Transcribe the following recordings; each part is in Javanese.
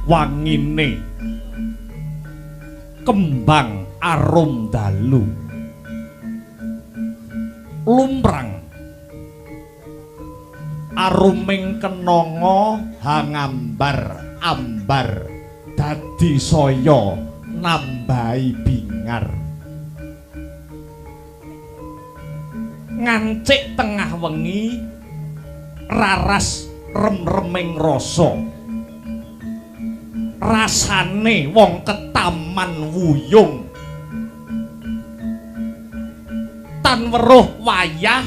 wangine kembang arum dalu lumrang aruming kenanga hangambar ambar dadi saya nambahi bingar ngancik tengah wengi raras rem-reming rasa rasane wong ketaman wuyung tan weruh wayah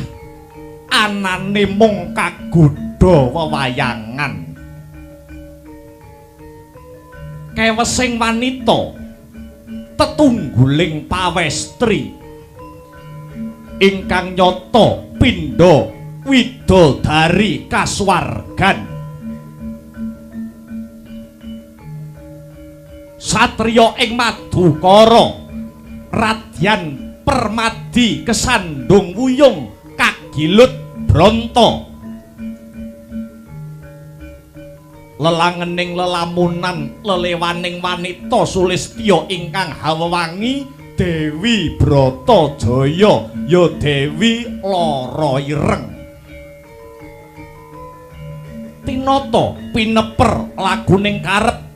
anane mung kagodha wewayangan kewesing wanita tetungguling pawestri ingkang nyata pindha widodari kasuwargan satriya ing Madukara radyan permadi kesandung wuyung kagilut bronto lelangening lelamunan lelewaning wanita Sulistya ingkang hawewangi Dewi Bratajaya ya Dewi lara ireng tinata pineper laguning karep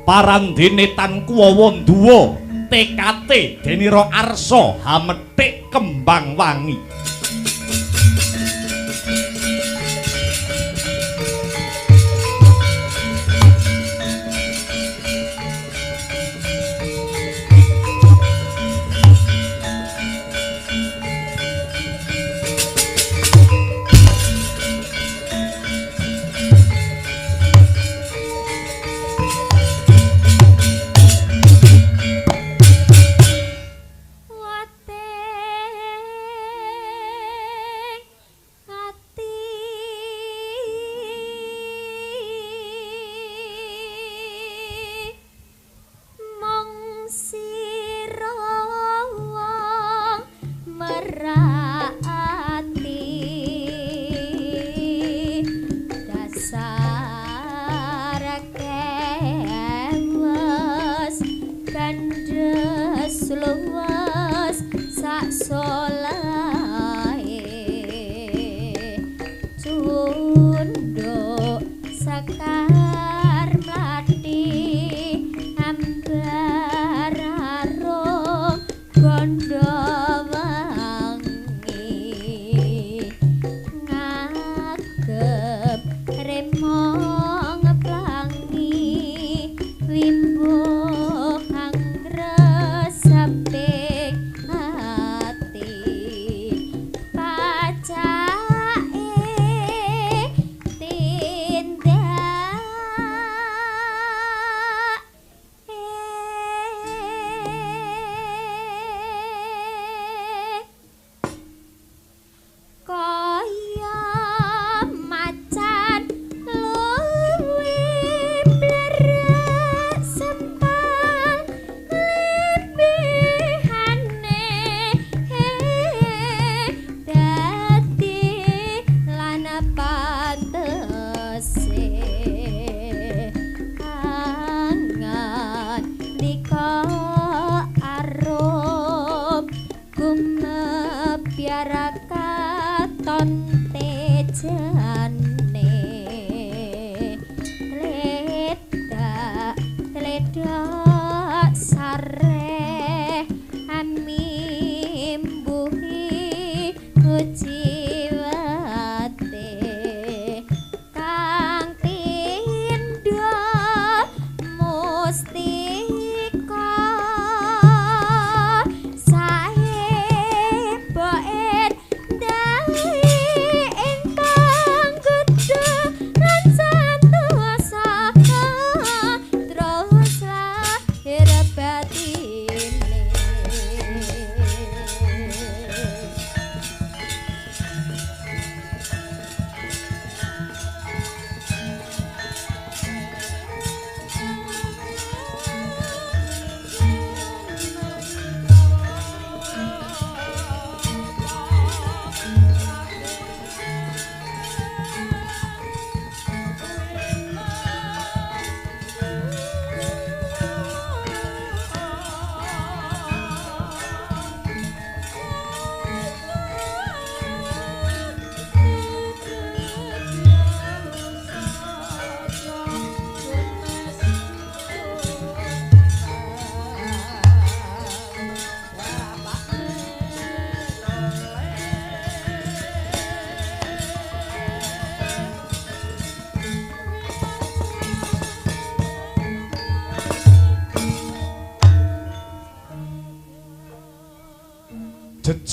parandene tan kuwawa nduwa tekate denira arsa hamethik kembang wangi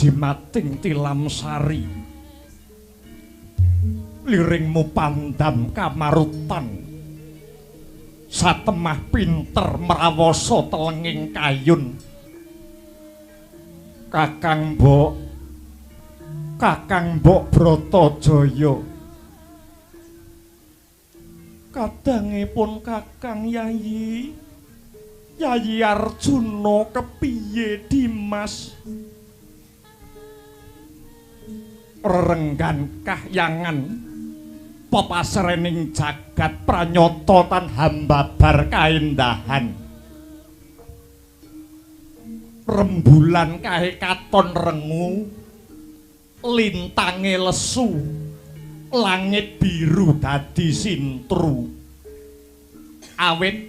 jimating tilam sari liringmu pandam kamarutan satemah pinter merawoso telenging kayun Kakang Mbok Bratajaya kadangipun Kakang Yayi Arjuna kepiye Dimas rerenggan kahyangan pepasrening jagat pranyata tan hambabar kaendahan rembulan kae katon rengu lintange lesu langit biru dadi sintru awit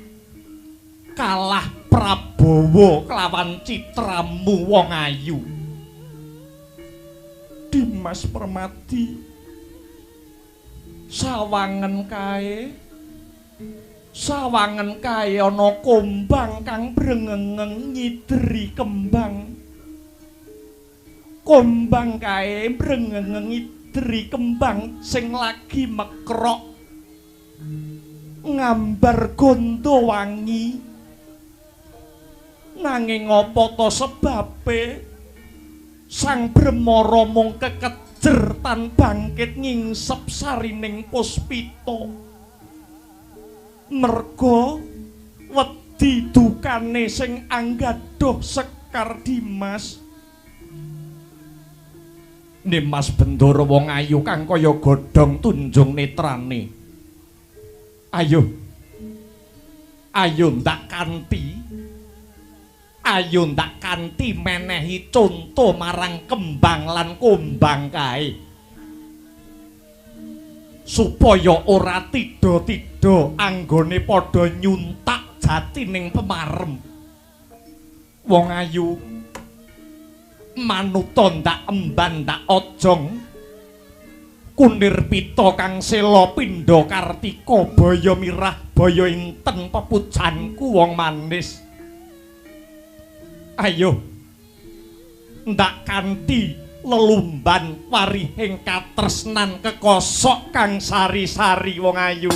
kalah Prabowo kelawan citramu wong ayu Dimas Permati sawangen kae ana kombang kang brengengeng nyidri kembang kombang kae brengengeng nyidri kembang sing lagi mekrok ngambar gondo wangi nanging apa to sebabe Sang Bremara mung kekejer tan bangkit ngingsep sarining puspita merga wedi dukane sing anggadhuh Sekar Dimas Dimas Bendoro wong ayu kang kaya godhong tunjung netrane ayo ndak kanthi menehi conto marang kembang lan kombang kae supaya ora tida-tida anggone padha nyuntak jatining pemarem wong ayu manuta ndak emban ndak ojong kunir pita kang sela pindha kartika baya mirah baya inten pepujanku wong manis ayo ndak kanthi lelumban warihing katresnan kekosok kang sari-sari wong ayu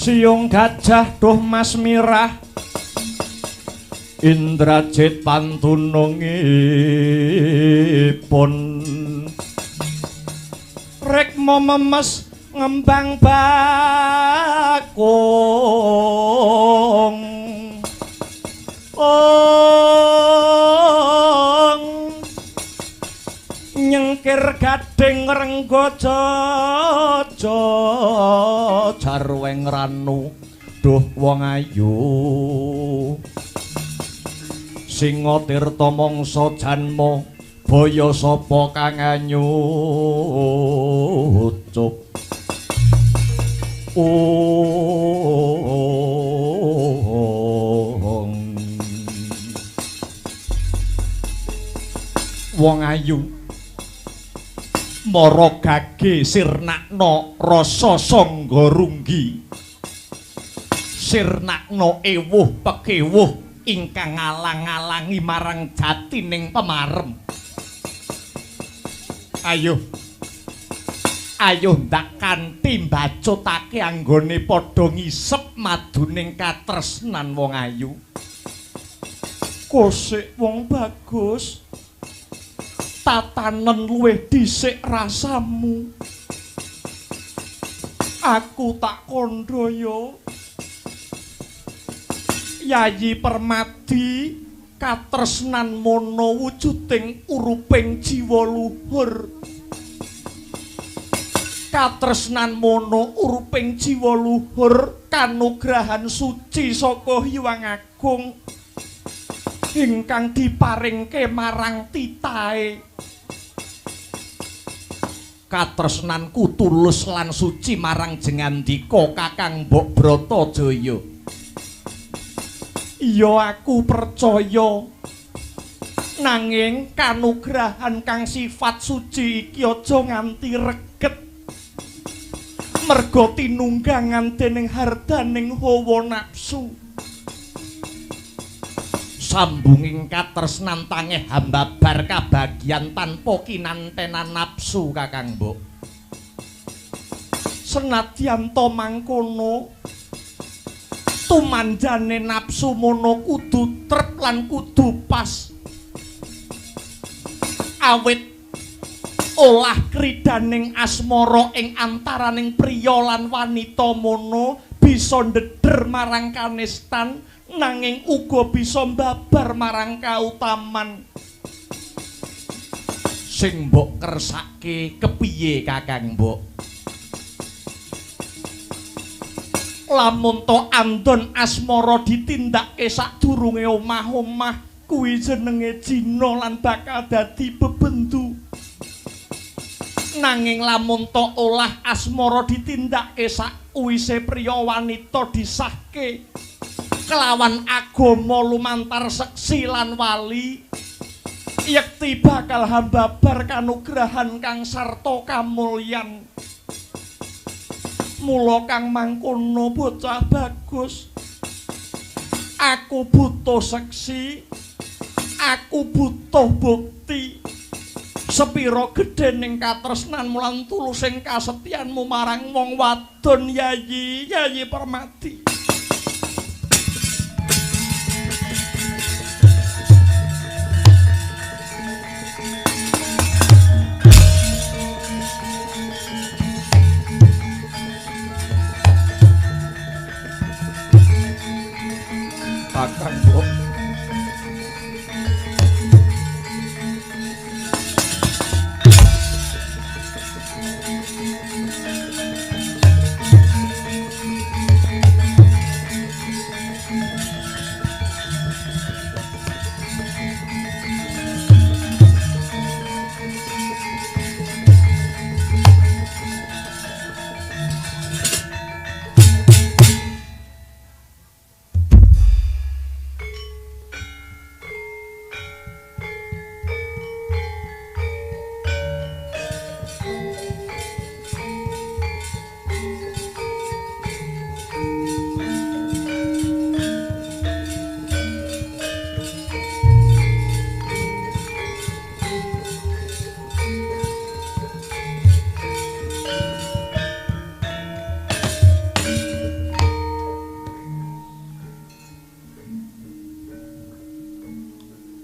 Siung gajah duh Mas Mirah Indrajit pantunungipun Rekmo memes ngembang bakung nyengkir gading renggo jojo jarweng ranu duh wong ayu singa tirta mangsa janma baya sapa kang anyucup wong ayu mara gage sirnakna rasa sangga runggi sirnakna ewuh pekewuh ingkang ngalang-alangi marang jatining pemarem ayo ndak kanthi mbacutake anggone padha ngisep maduning katresnan wong ayu kosik wong bagus tatanen luwih dhisik rasamu aku tak kandha ya Yayi Permadi katresnan mono wujuding uruping jiwa luhur katresnan mono uruping jiwa luhur kanugrahan suci saka Hyang Agung ingkang diparingke marang titahe katresnanku tulus lan suci marang jengandika Kakang Mbok Bratajaya. Iya aku percaya nanging kanugrahan kang sifat suci iki aja nganti reget merga tinunggangan dening hardaning hawa nafsu sambunging katresnan tangeh hambabar kabagian tanpa kinantenan nafsu Kakang Mbok. Senadyan to mangkono tumanjane nafsu mono kudu trep lan kudu pas awit olah kridaning asmara ing antaraning priya lan wanita mono bisa ndeder marang kanistan nanging uga bisa mbabar marang kautaman sing mbok kersake kepiye Kakang Mbok? Lamun to andon asmara ditindakke sadurunge omah-omah kuwi jenenge jina lan bakal dadi bebendu nanging lamun to olah asmara ditindakke sakwise priya wanita disahke kelawan agama lumantar seksi lan wali yekti bakal hambabar kanugrahan kang sarta kamulyan. Mula kang mangkono bocah bagus aku butuh seksi aku butuh bukti sepira gedhening katresnan lan tulusing kasetyanmu marang wong wadon Yayi Permati. Kakang Mbok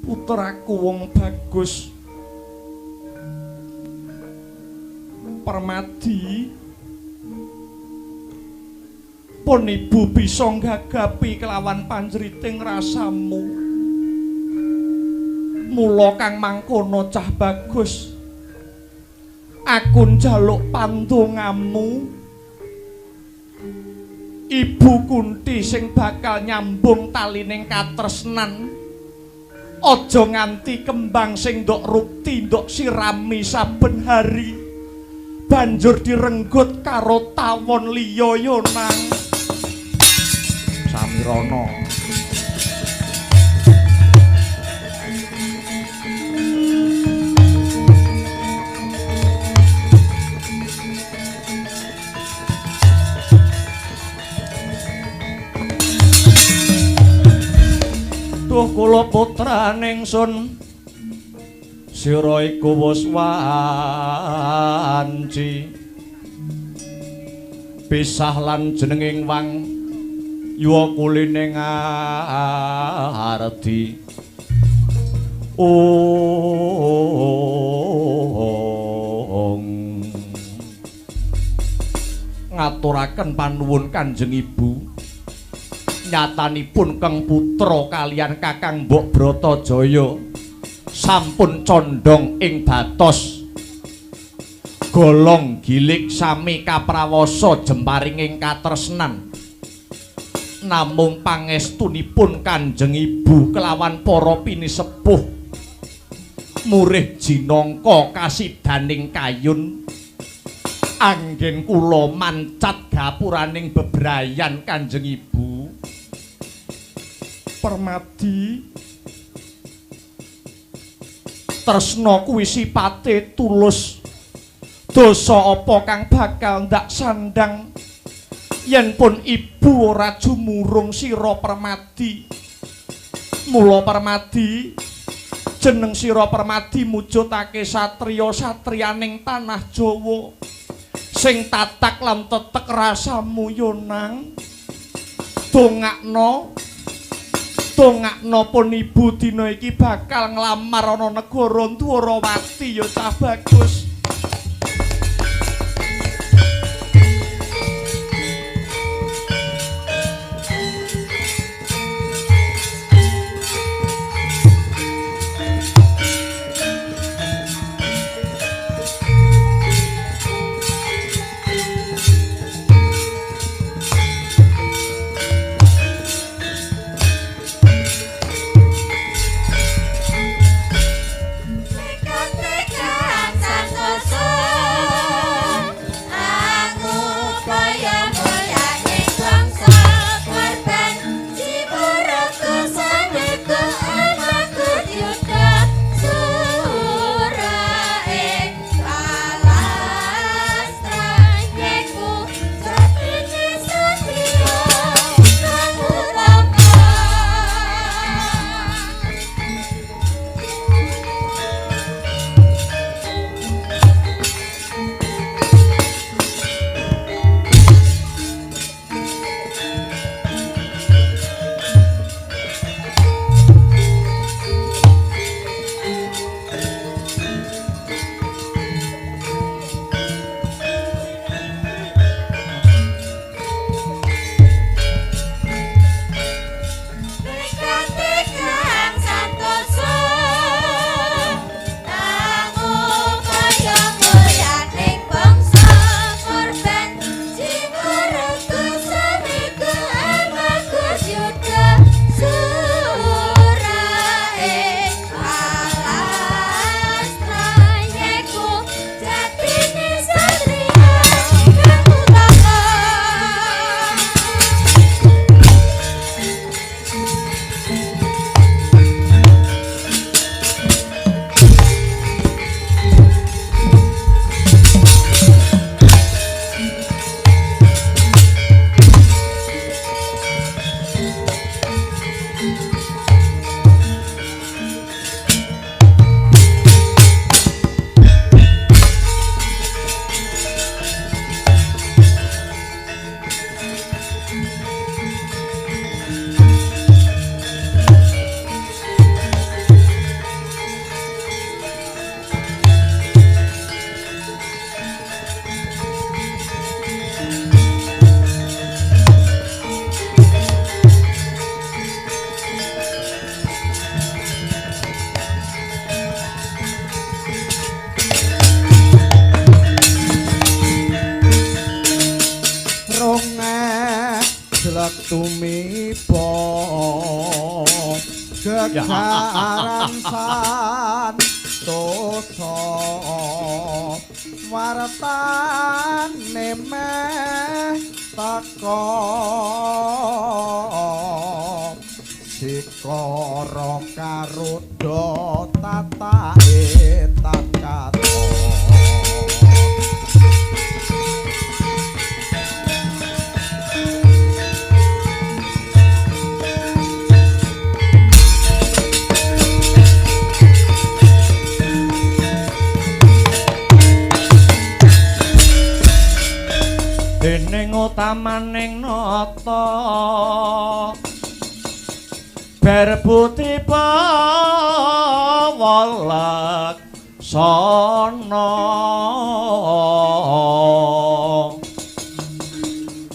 putraku wong bagus Permadi pun ibu bisa nggagapi kelawan panjriting rasamu mula kang mangkono cah bagus aku njaluk pandongamu Ibu Kunti sing bakal nyambung talining katresnan aja nganti kembang sing ndok rukti ndok sirami saben hari banjur direnggut karo tawon liya yo nang Samirana. Duh kula putraning sun sira iku wis wanci pisah lan jenenging wang yuwa kuline ngardi ngaturaken panuwun Kanjeng Ibu nyatanipun Kang Putra kaliyan Kakang Mbok Bratajaya sampun condong ing batos golong gilik sami kaprawasa jemparing ing katresnan. Namung pangestunipun Kanjeng Ibu kelawan para pinisepuh murih jinangka kasidaning kayun anggen kula mancat gapuraning bebrayan Kanjeng Ibu. Permadi tresna kuwi sipate tulus. Dosa apa kang bakal ndak sandang yen pun ibu ora jumurung sira Permadi. Mula Permadi jeneng sira Permadi mujudake satriya-satriyaning tanah Jawa sing tatak lan tetek rasamu yonang. Dongakno pun ibu dina iki bakal nglamar ana negara Dwarawati ya cah bagus. tumiba gegaran santosa wartane meh teka sikara karuda tatake takato dening utamaning nata berbuti pawalak sono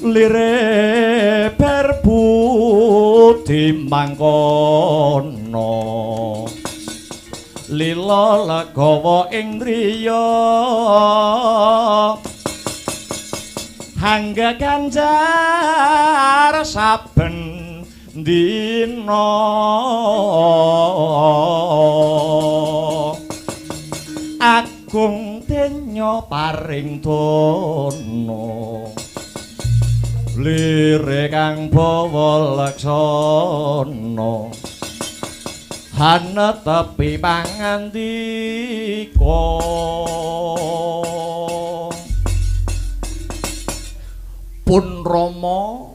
lire berbu mangkono lila legawa ing driya hangga ganjar saben dina agung denya paring dono lire kang bawa laksana hanetepi pangandika pun Rama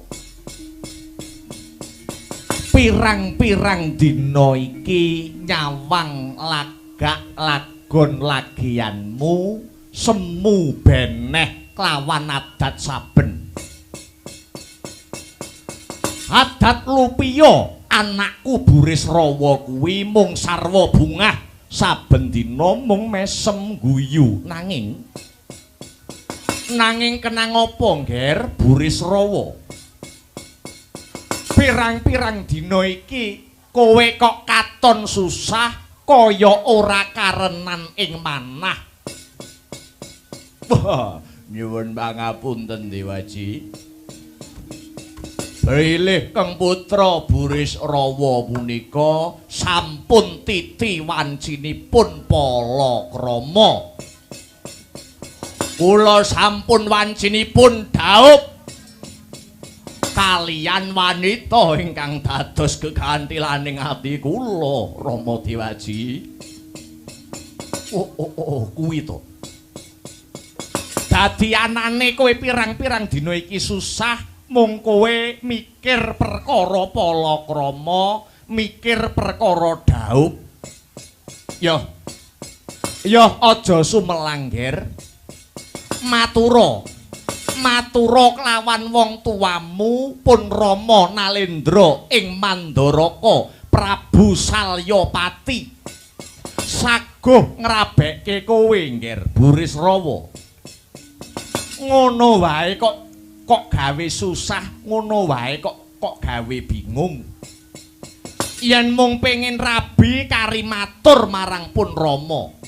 pirang-pirang dina iki nyawang lagak lagon lagianmu semu beneh klawan adat saben adat lupiya anakku Burisrawa kuwi mung sarwa bungah saben dina mung mesem guyu nanging kenang apa ngger Burisrawa pirang-pirang dina iki kowe kok katon susah kaya ora karenan ing manah wah nyuwun pangapunten Dewaji Bilih Kang Putra Burisrawa punika sampun titi wancinipun Palakrama. Kula sampun wancinipun dhaup kaliyan wanita ingkang dados gegantilaning ati kula Rama Dewaji. Oh, kuwi to. Dadi anane kowe pirang-pirang dina iki susah mung kowe mikir perkara palakrama, mikir perkara dhaup. Yo aja sumelangger. Matura kelawan wong tuamu pun Rama Nalendra ing Mandaraka Prabu Salyapati. Saguh ngrabekke kowe ngger Burisrawa. Ngono wae kok gawe susah, ngono wae kok gawe bingung. Yen mung pengen rabi kari matur marang pun Rama.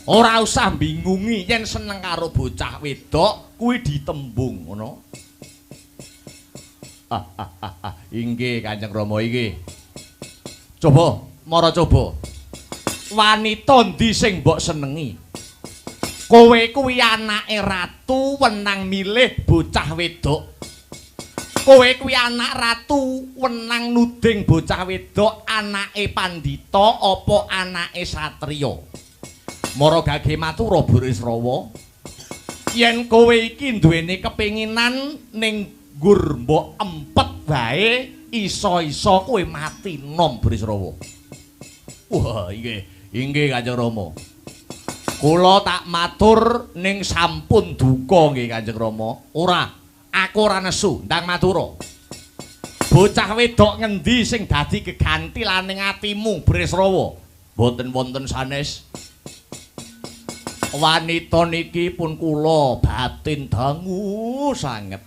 Ora usah bingungi yen seneng karo bocah wedok kuwi ditembung ngono. Inggih Kanjeng Rama inggih. Coba, mara coba. Wanita ndi sing mbok senengi? Kowe kuwi anake ratu wenang milih bocah wedok. Kowe kuwi anak ratu wenang nuding bocah wedok anake pandhita apa anake satriya. Mara gage matura Burisrawa. Yen kowe iki duweni kepinginan ning nggur mbok empet wae iso-iso kowe mati nom Burisrawa. Wah, inggih Kanjeng Rama. Kula tak matur ning sampun duka nggih Kanjeng Rama. Ora, aku ora nesu ndang matura. Bocah wedok ngendi sing dadi gegantilaning atimu Burisrawa? Mboten wonten sanes. Wanita niki pun kula batin dangu sanget.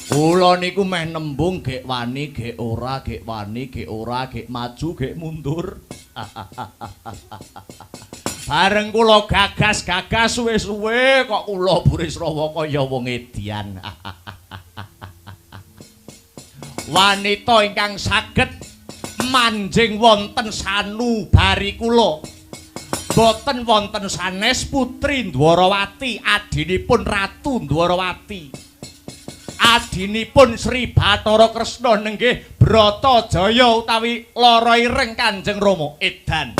Kula niku meh nembung gek wani, gek ora, gek wani, gek ora, gek maju, gek mundur. Bareng kula gagas-gagas suwe-suwe kok kula Burisrawa kaya wong edian. Wanita ingkang saged manjing wonten sanubari kula. Boten wonten sanes Putri Dwarawati adinipun Ratu Dwarawati. Adinipun Sri Bathara Kresna nenggih Bratajaya utawi Lara Ireng Kanjeng Rama edan.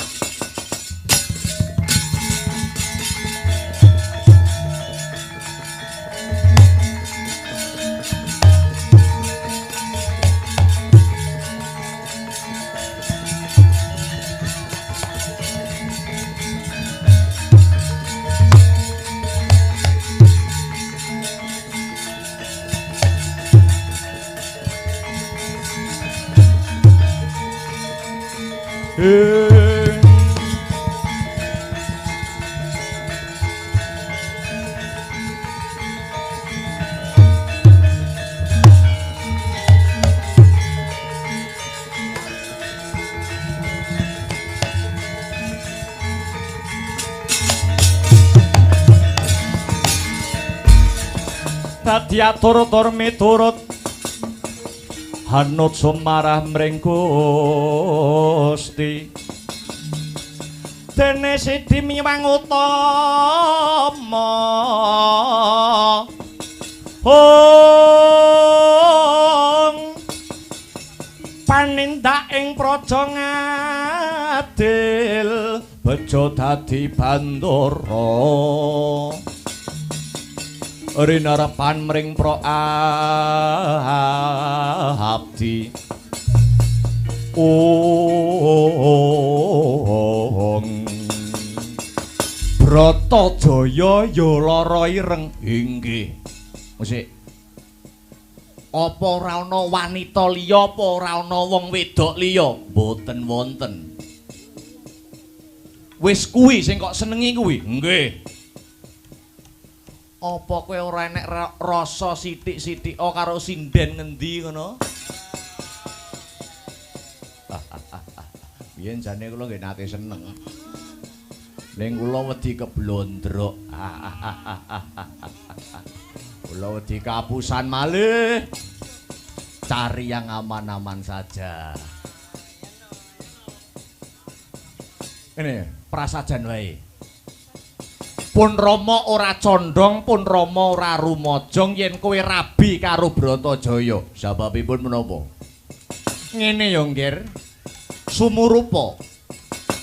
dadi atur-atur miturut hanut sumarah mring Gusti dene sidi miwang utama panindak ing praja ngadil bejo dadi bandara rinarepan mring pro abdi Bratajaya ya lara ireng inggih musik apa ora ana wanita liya apa ora ana wong wedok liya mboten wonten wis kuwi sing kok senengi kuwi nggih apa kowe ora enek rasa sithik-sithik karo sinden ngendi ngono biyen jane kula nggih nate seneng ning kula wedi keblondrok kula wedi kapusan malih cari yang aman-aman saja ini prasajan wae pun Rama ora condong pun Rama ora rumajong yen kowe rabi karo Bratajaya sababipun menapa ngene ya nggir sumurupa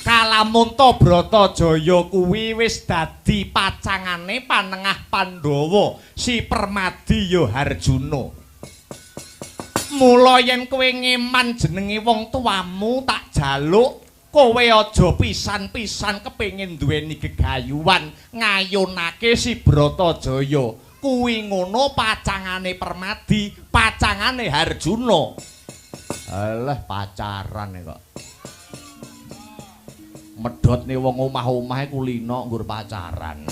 kalamunta Bratajaya kuwi wis dadi pacangane panengah Pandhawa si Permadi ya Harjuna mula yen kowe ngeman jenenge wong tuamu tak jaluk kowe aja pisan-pisan kepengin duweni gegayuhan ngayunake si Bratajaya kuwi ngono pacangane Permadi pacangane Harjuna alah pacaran kok medhotne wong omah-omahe kulino nggur pacaran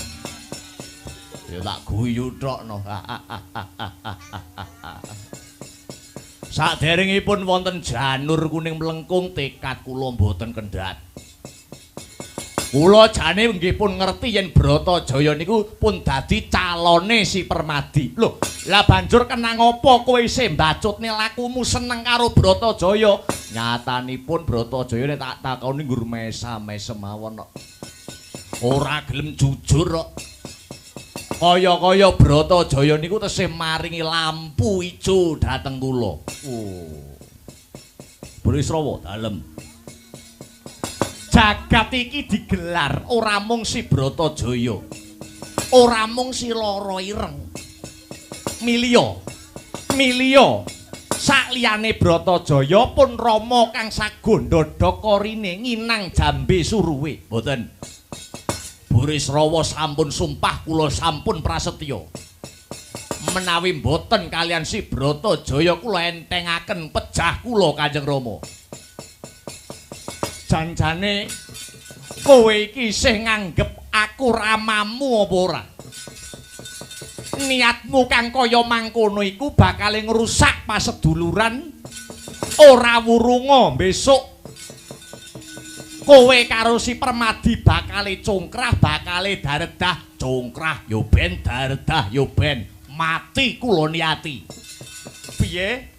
ya tak guyu tok no saderengipun wonten janur kuning melengkung tekad kula mboten kendhat. Kula jane nggih pun ngerti yen Bratajaya niku pun dadi calone si Permadi. Lho, lah banjur kenang apa kowe isih mbacutne lakumu seneng karo Bratajaya? Nyatanipun Bratajaya nek tak takoni nggur mesam-mesem mawon kok. Ora gelem jujur kok. Kaya-kaya Bratajaya niku tesih maringi lampu ijo dhateng kula. Burisrawa dalem. Jagat iki digelar ora mung si Bratajaya. Ora mung si lara ireng. Milya. Sakliyane Bratajaya pun Rama kang sagandha korine nginang jambe suruwe. Mboten. Burisrawa sampun sumpah kula sampun prasetya. Menawi mboten kalian si Bratajaya kula entengaken pejah kula Kanjeng Rama. Janjane kowe iki isih nganggep aku ramamu apa ora? Niatmu kang kaya mangkono iku bakal ngrusak paseduluran ora wurunga besok kowe karo si Permadi bakale congkrah bakale daredah congkrah yo ben daredah yo ben mati kula niati. Piye?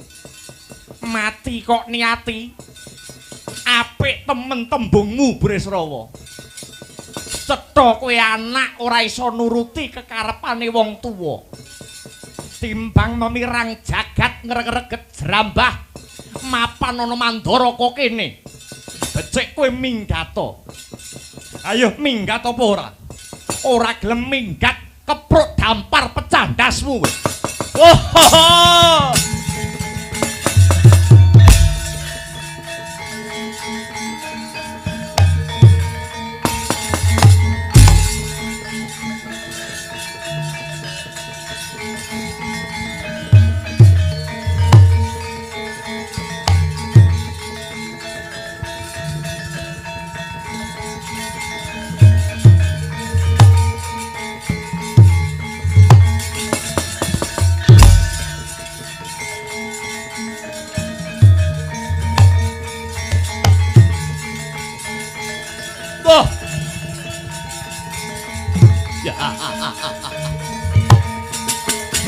Mati kok niati? Apik temen tembungmu Bresrawa. Cetha kowe anak ora iso nuruti kekarepane wong tuwa. Timbang memirang jagat ngreget jrambah mapan ana mandara kok kene. Becik kowe minggat to. Ayo minggat apa ora? Ora gelem minggat kepruk dampar pecah ndasmu. Oh.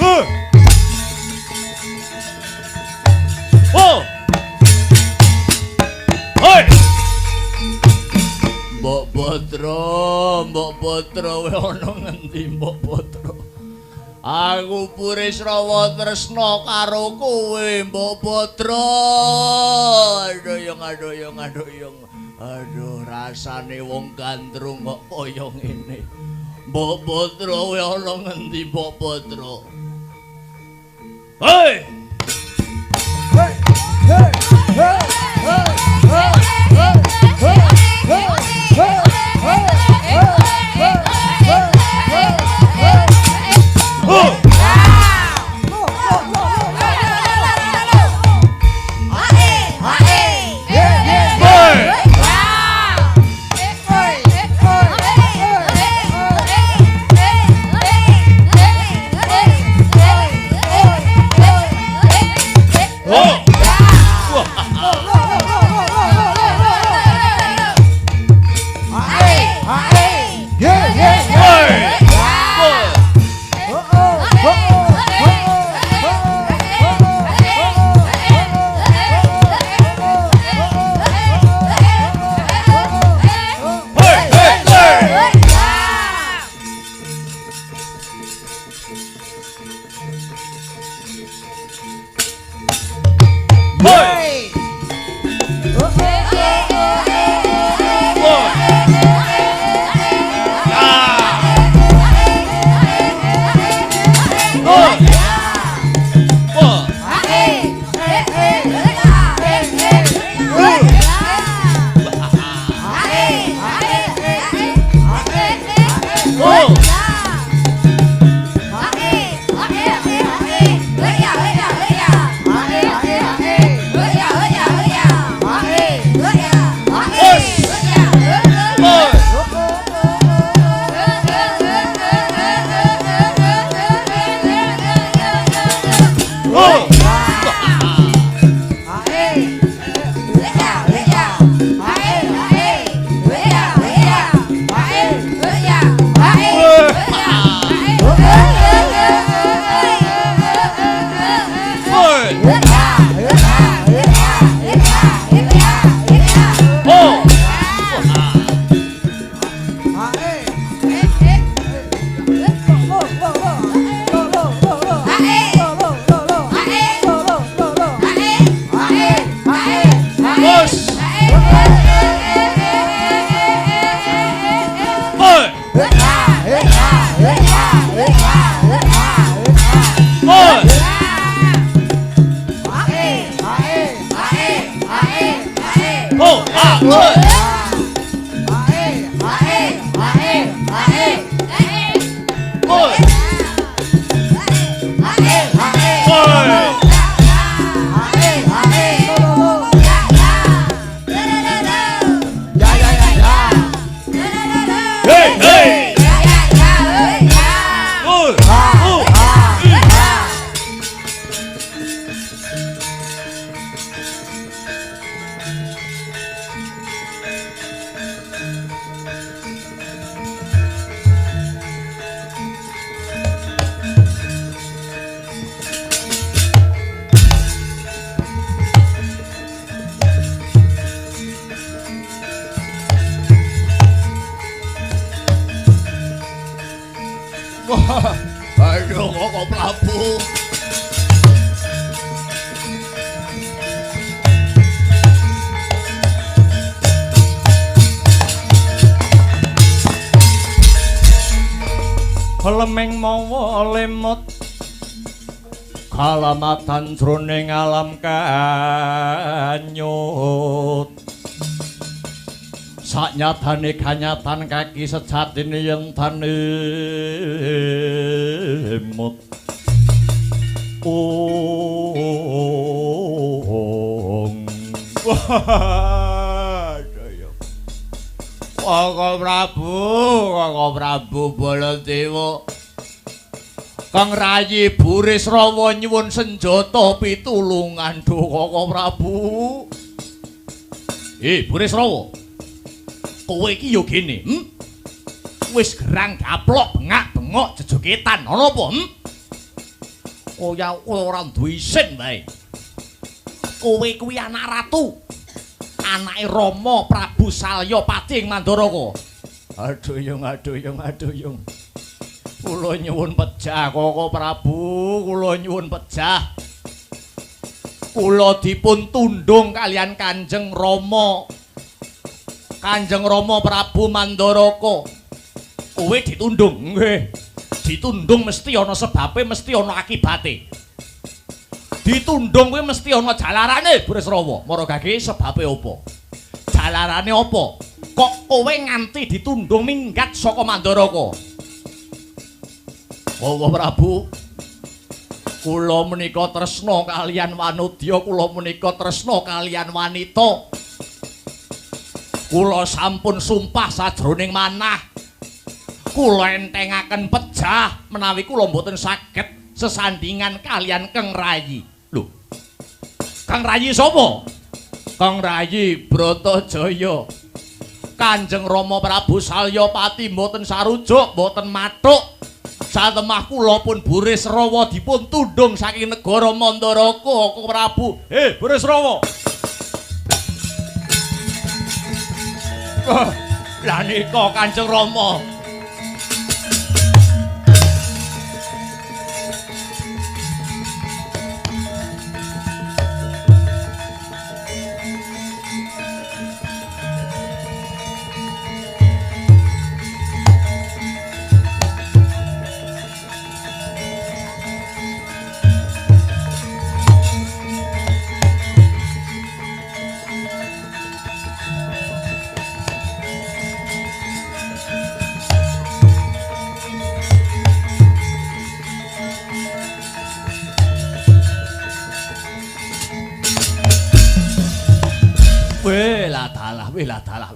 Oh. Hoi. Mbok Batra kowe ana ngendi Mbok Batra? Aku Purisrawa tresna karo kowe Mbok Batra. Adoyong. Aduh rasane wong gandrung kok kaya ngene. Mbok Batra kowe ana ngendi Mbok Batra? Hei! Hei! Hei! Hei! Hei! Aduh, Koko Prabu. Lemeng mawa lemot kalamatan jroning alam kanyut. Saknyatane kanyatan kaki sejatine yen tanemut. Koko Prabu Baladewa Kang Rayi Burisrawa nyuwun senjata pitulungan Duh Koko Prabu. Burisrawa, kowe iki yo gene, wis gerang gaplok bengak-bengok jejogetan ana apa? Kaya ora duwe isin bae. Kowe kuwi anak ratu. Anake Rama Prabu Salyapati ing Mandaraka. Aduh yung. Kula nyuwun pejah Koko Prabu, kula nyuwun pejah. Kula dipun tundung kalian Kanjeng Rama. Kanjeng Rama Prabu Mandaraka. Kowe ditundung, nggih. Ditundung mesti ana sebabe, mesti ana akibate. Ditundung kuwi mesti ana jalarane, Burisrawa. Maragage sebabe apa? Jalarane apa? Kok kowe nganti ditundung minggat saka Mandaraka? Bawa Prabu, kula menika tresna kalian wanudya, kula menika tresna kalian wanita. Kula sampun sumpah sajroning manah. Kula entengaken pejah menawi kula mboten saged sesandingan kalian Kang Rayi. Lho. Kang Rayi sapa? Kang Rayi Bratajaya. Kanjeng Rama Prabu Salyapati mboten sarujuk, mboten mathuk. Satemah kula pun Burisrawa dipun tundung saking negara Mandaraka, Kang Prabu. Burisrawa. Lah nika Kanjeng Rama.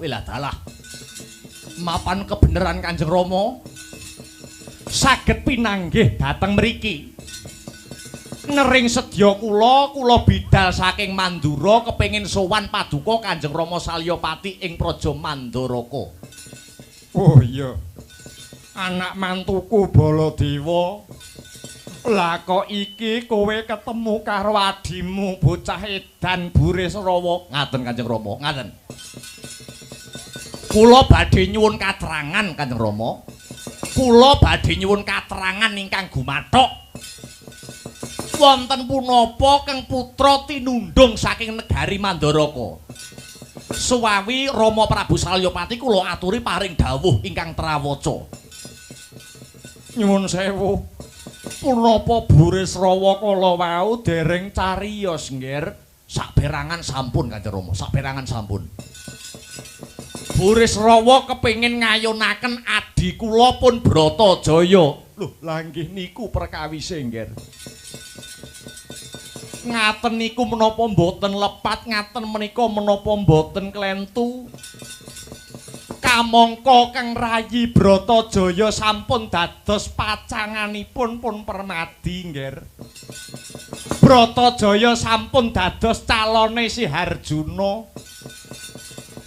Welah dalah. Mapan kebeneran Kanjeng Rama saged pinanggih dhateng mriki. Nering sedya kula bidal saking Mandura kepengin sowan paduka Kanjeng Rama Salyapati ing Praja Mandaraka. Oh iya. Anak mantuku Baladewa. Lah kok iki kowe ketemu karo adimu bocah edan Burisrawa. Ngaten Kanjeng Rama, ngaten. Kula badhe nyuwun katerangan Kanjeng Rama. Kula badhe nyuwun katerangan ingkang gumathok. Wonten punapa Kang putra tinundung saking negari Mandaraka? Suwawi Rama Prabu Salyapati kula aturi paring dawuh ingkang trawaca. Nyuwun sewu. Punapa Burisrawa kala wau dereng cariyos nggir. Saberangan sampun Kanjeng Rama, saberangan sampun. Burisrawa kepengin ngayonaken adi kula pun Bratajaya. Lho, lah nggih niku perkawise nggir. Ngaten niku menapa mboten lepat, ngaten menika menapa mboten klentu. Kamangka Kang Rayi Bratajaya sampun dados pacanganipun pun permadi nggir. Bratajaya sampun dados calone si Harjuna.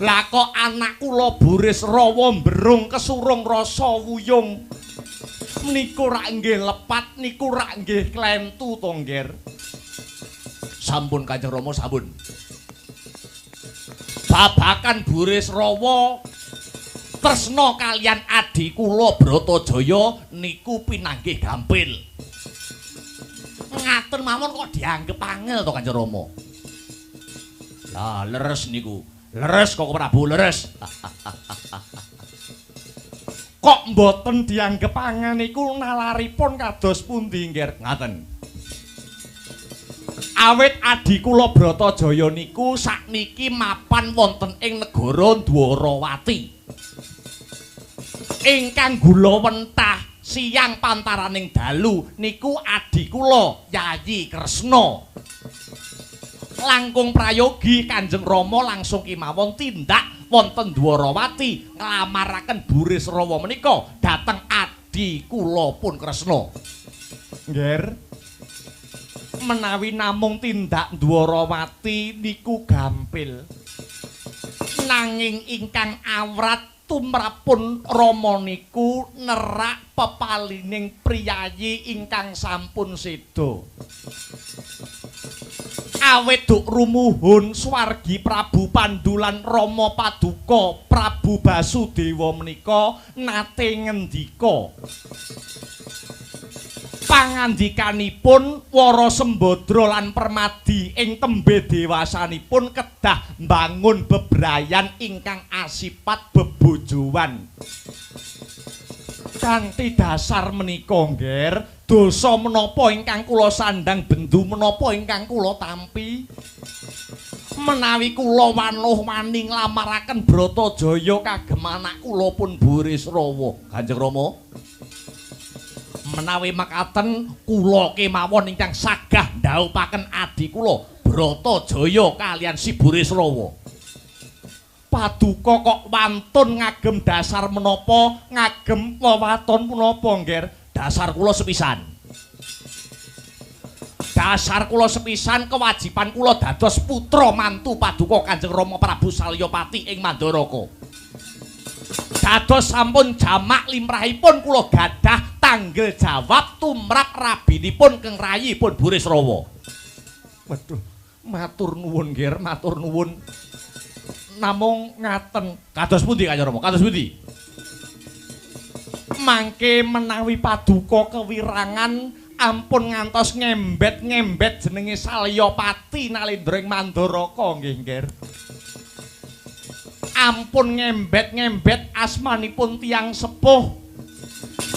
Lah kok anak kula Burisrawa mberung kesurung rasa wuyung. Niku rak nggih lepat, niku rak nggih klentu to nggir. Sampun Kanjeng Rama sampun. Babakan Burisrawa tresna kalian adi kula Bratajaya niku pinanggih gampil. Ngaten mawon kok dianggep angel to Kanjeng Rama. Lah leres niku. Leres kok Prabu leres. Kok mboten dianggep angel niku nalaripun kados pundi nggih? Ngaten. Awit adi kula Bratajaya niku sakniki mapan wonten ing negara Dwarawati. Ingkang gula wentah siyang pantaraning dalu niku adi kula Yayi Kresna. Langkung prayogi Kanjeng Rama langsung kemawon tindak wonten Dwarawati nglamaraken Burisrawa menika dhateng adi kula pun Kresna. Nggih. Menawi namung tindak Dwarawati niku gampil. Nanging ingkang awrat tumrapun Rama niku nerak pepalining priyayi ingkang sampun seda. Awit duk rumuhun swargi Prabu Pandhu lan Rama Paduka Prabu Basudewa menika nate ngendika. Pangandikanipun Wara Sembadra lan Permadi ing tembe dewasanipun kedah mbangun bebrayan ingkang asipat bebojowan. Kanthi dasar menika ngger, dosa menapa ingkang kula sandang bendu menapa ingkang kula tampi? Menawi kula wanuh wani nglamaraken Bratajaya kagem anak kula pun Burisrawa, Kanjeng Rama. Menawi makaten kula kemawon ingkang sagah ndhaupaken adi kula Bratajaya kalian si Burisrawa. Paduka kok wantun ngagem dasar menapa, ngagem wewaton menapa ngger? Dasar kula sepisan. Dasar kula sepisan kewajiban kula dados putra mantu Paduka Kanjeng Rama Prabu Salyapati ing Mandaraka. Dados sampun jamak limrahipun kula gadah tanggel jawab tumrap rabinipun Keng Rayi pun Burisrawa. Waduh, matur nuwun nggih, matur nuwun. Namung ngaten, kados pundi Kanjeng Rama? Kados pundi? Mangke menawi Paduka kewirangan ampun ngantos ngembet-ngembet jenenge Salyapati Nalendra ing Mandaraka nggih, nggih. Ampun ngembet-ngembet asmanipun tiyang sepuh.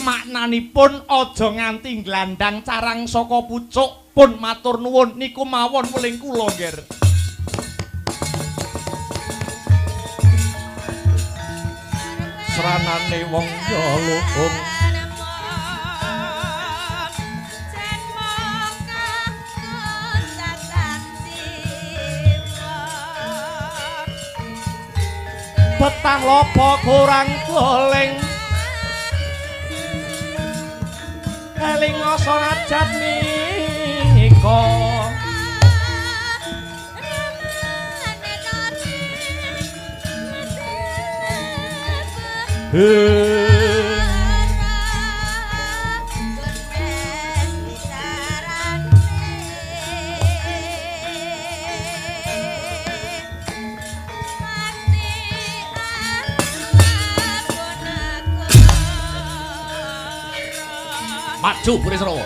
Maknanipun aja nganti glandang carang saka pucuk. Pun matur nuwun niku mawon weling kula, nggih. Sranane wong ya luhung betah lopo kurang goleng eling ngasa najat nika maju Burisrawa.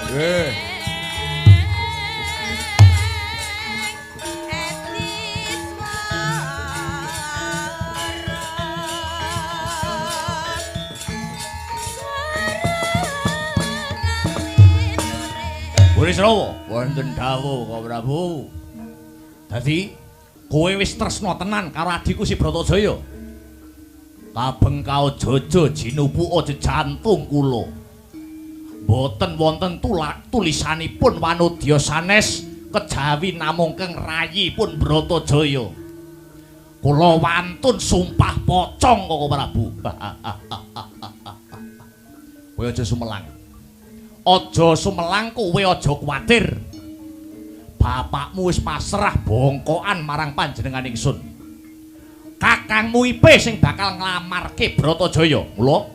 Burisrawa, wonten dawuh Kang Prabu. Dadi kowe wis tresna tenan karo adhiku si Bratajaya. Kabengkao Jaja jinupuka jejantung kula. Boten wonten tulisanipun wanudya sanes kejawi namung Keng Rayi pun Bratajaya. Kula wantun sumpah pocong Kang Prabu. Kowe aja sumelang. Aja sumelang kowe aja kuwatir. Bapakmu wis pasrah bongkokan marang panjenengan ingsun. Kakangmu ipe sing bakal nglamarke Bratajaya. Mula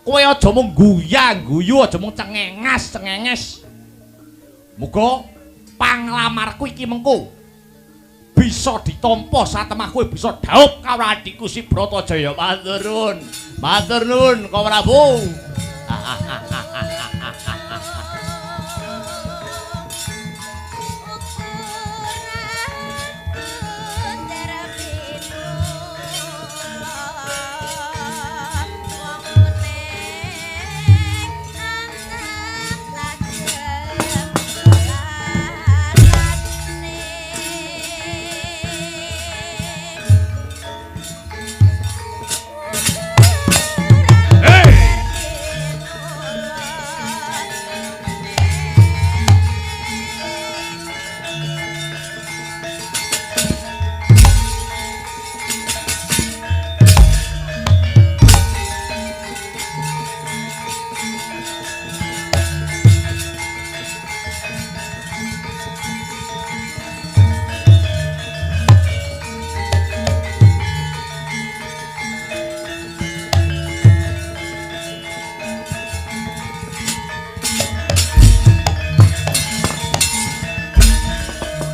kowe aja mung guyang-guyu, aja mung cengenges. Muga panglamarku iki mengko bisa ditampa satemah kowe bisa dhaup karo adikku si Bratajaya. Matur nuwun. Matur nuwun Kang Prabu.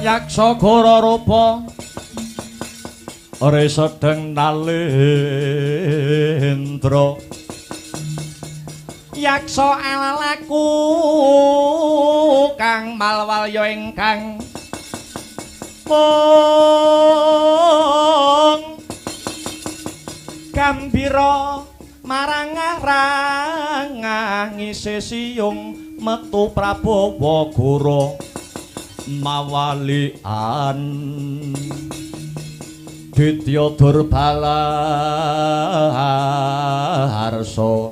Yaksa Gora rupa ore sedeng nalendra yaksa alalaku kang malwalya ingkang mung gambira marang-arang ngisi siyung metu Prabawa Gora mawalian Ditya Durbala harsa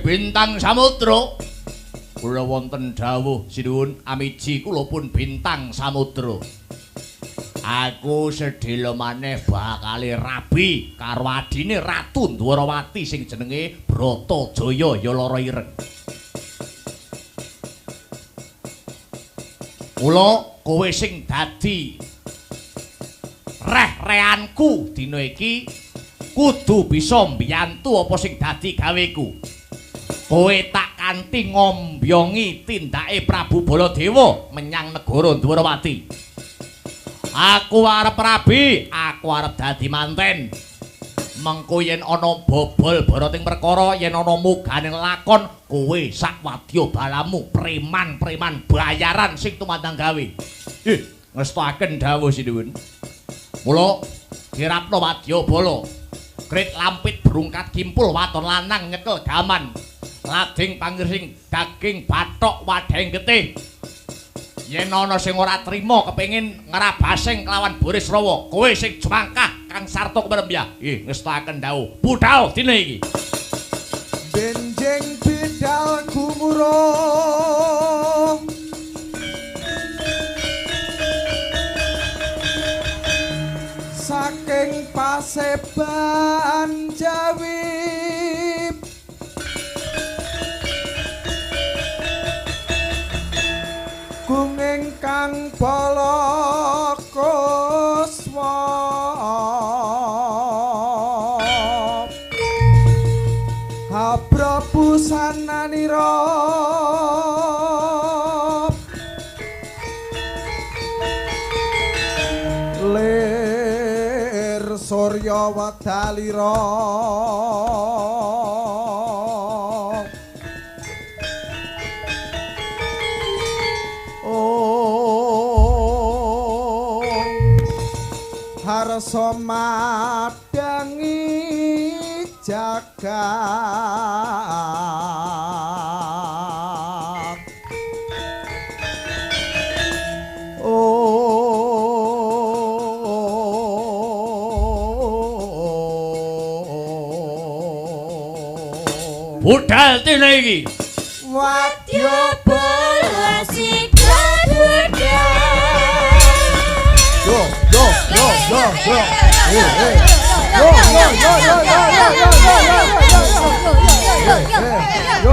Bintang Samudra kula wonten dawuh sinuwun amiji kula pun Bintang Samudra. Aku sedhela maneh bakal rabi karo adine Ratu Dwarawati sing jenenge Bratajaya ya lara ireng. Mula kowe sing dadi reh-rehanku dina iki kudu bisa mbiyantu apa sing dadi gaweku. Kowe tak kanthi ngombyongi tindake Prabu Baladewa menyang negara Dwarawati. Aku arep rabi, aku arep dadi manten. Mengko yen ana bobol barating perkara, yen ana muganing lakon, kowe sak wadya balamu preman-preman bayaran sing tumandang gawe. Ngestakaken dawuh sinuwun. Mula dirapno wadya bala. Krit lampit brungkat kimpul waton lanang nyekel gaman. Lading pangirsing daging bathok wadheng getih. Yen ana sing ora trima kepengin ngrabasing kelawan Burisrawa, kowe sing jumangkah Kang Sarta Kemerembyah. Ngestakaken dawuh. Budhal dina iki. Benjing bidal gumurung saking Paseban Jawi gung ingkang Balakuswa Prabu Sananira lir Surya Wadalira harsa madangi jagat Budhal dina iki. Wadya bala sikap budhal. Yo yo yo yo yo. Yo yo yo yo yo yo yo yo yo yo.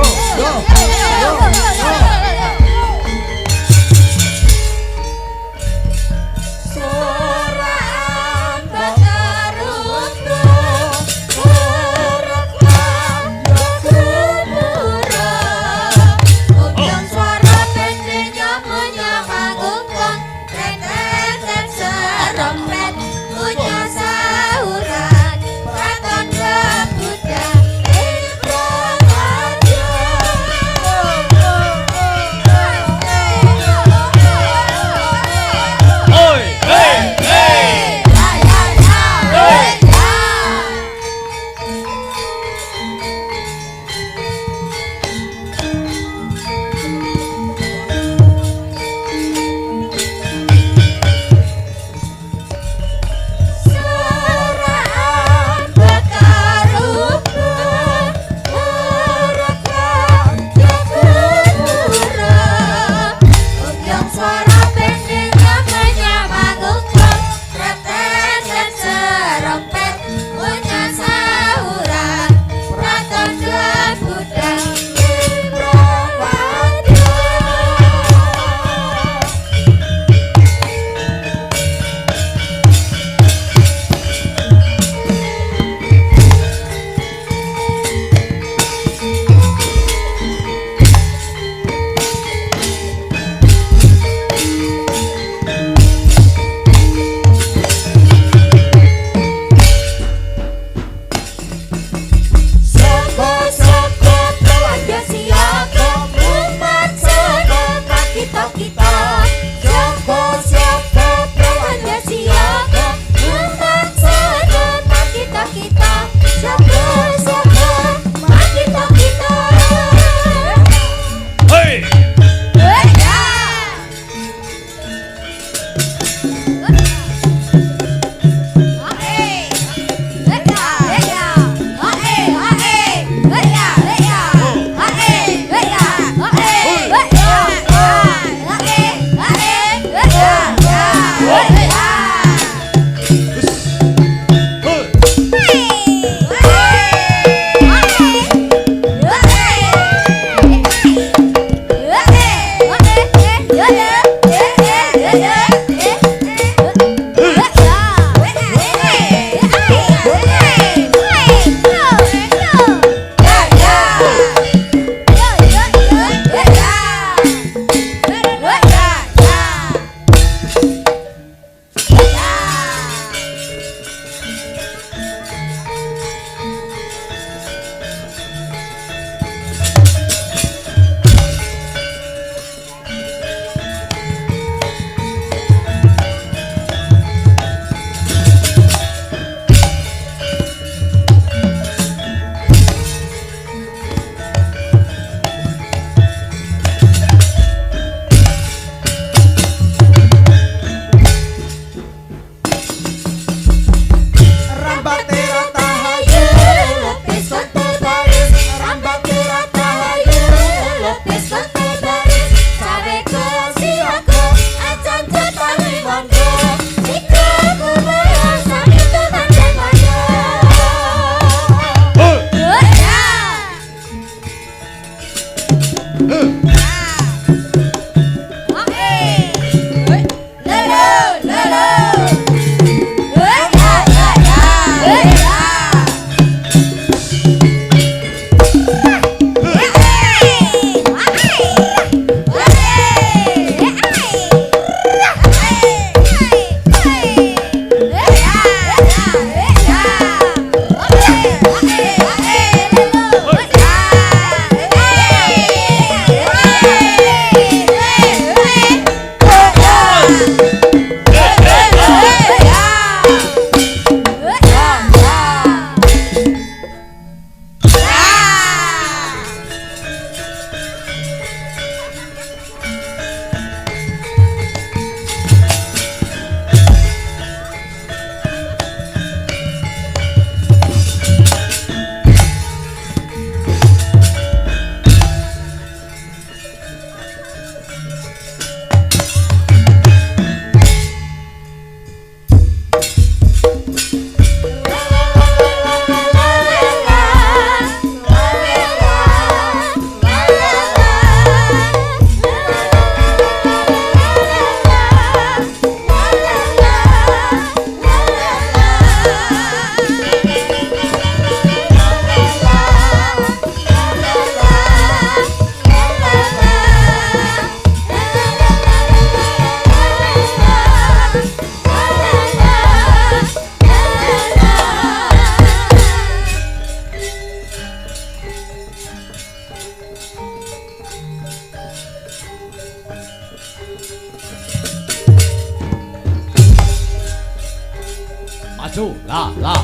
maju la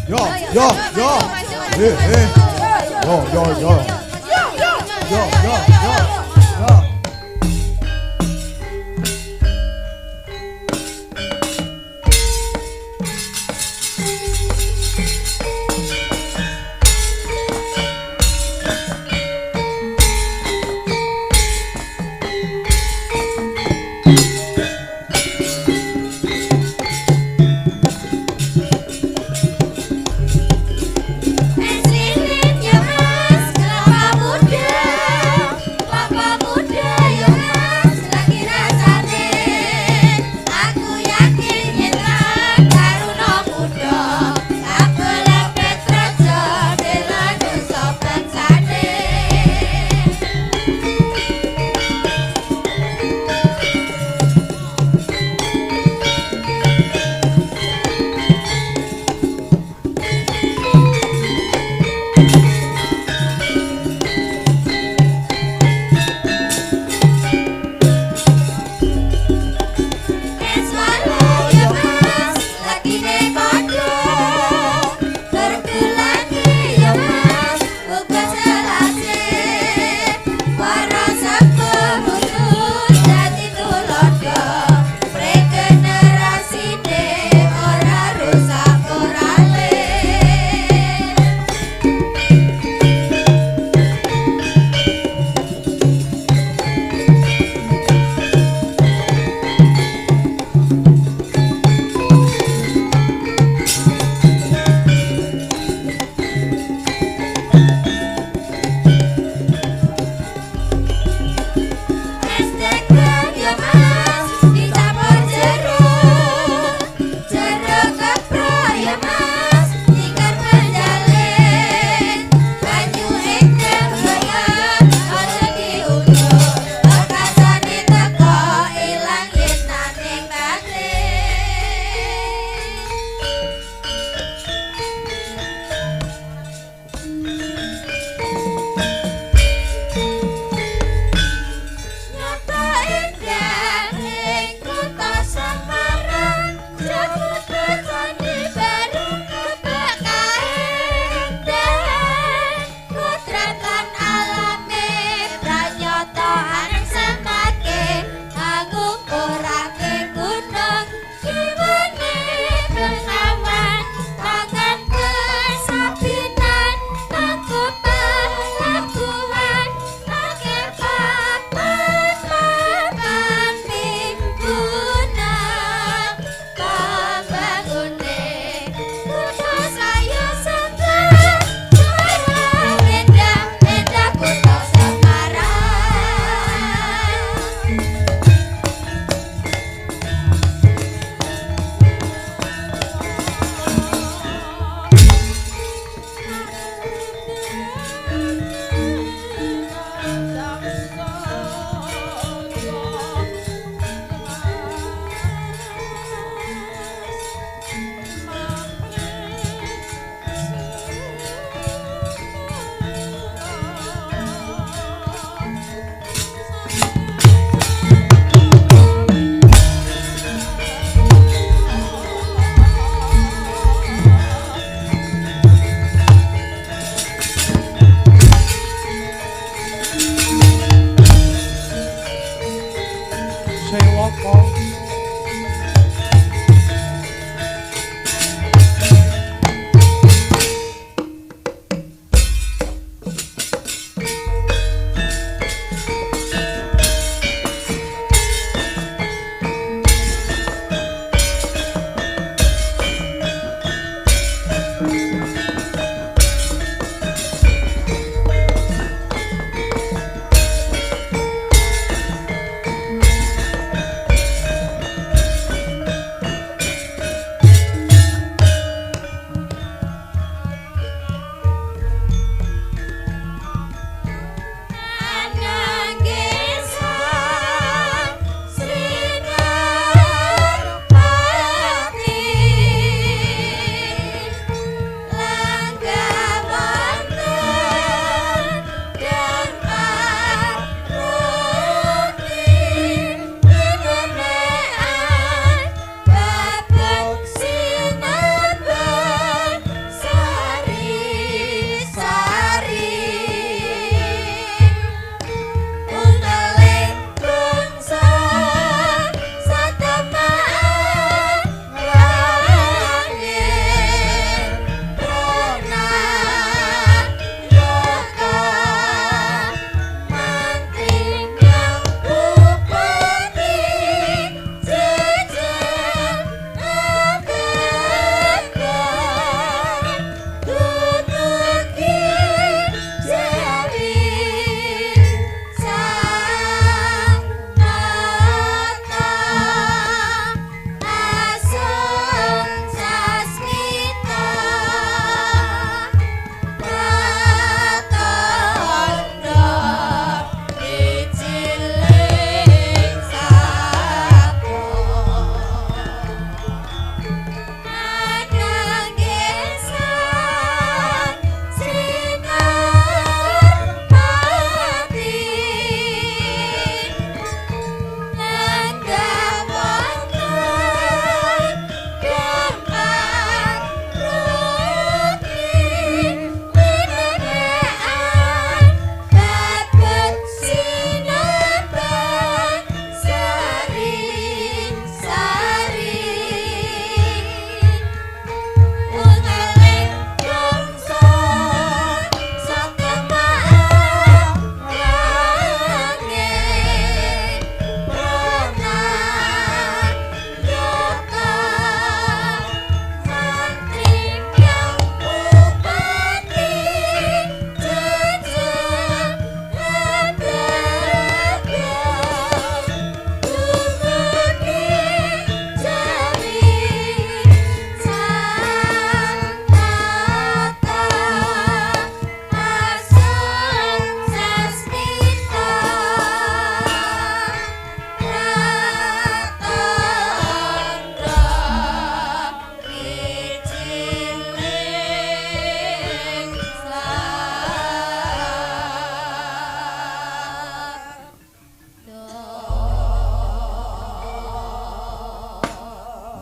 Yo yo yo. Yo yo yo. Yo yo yo. Yo.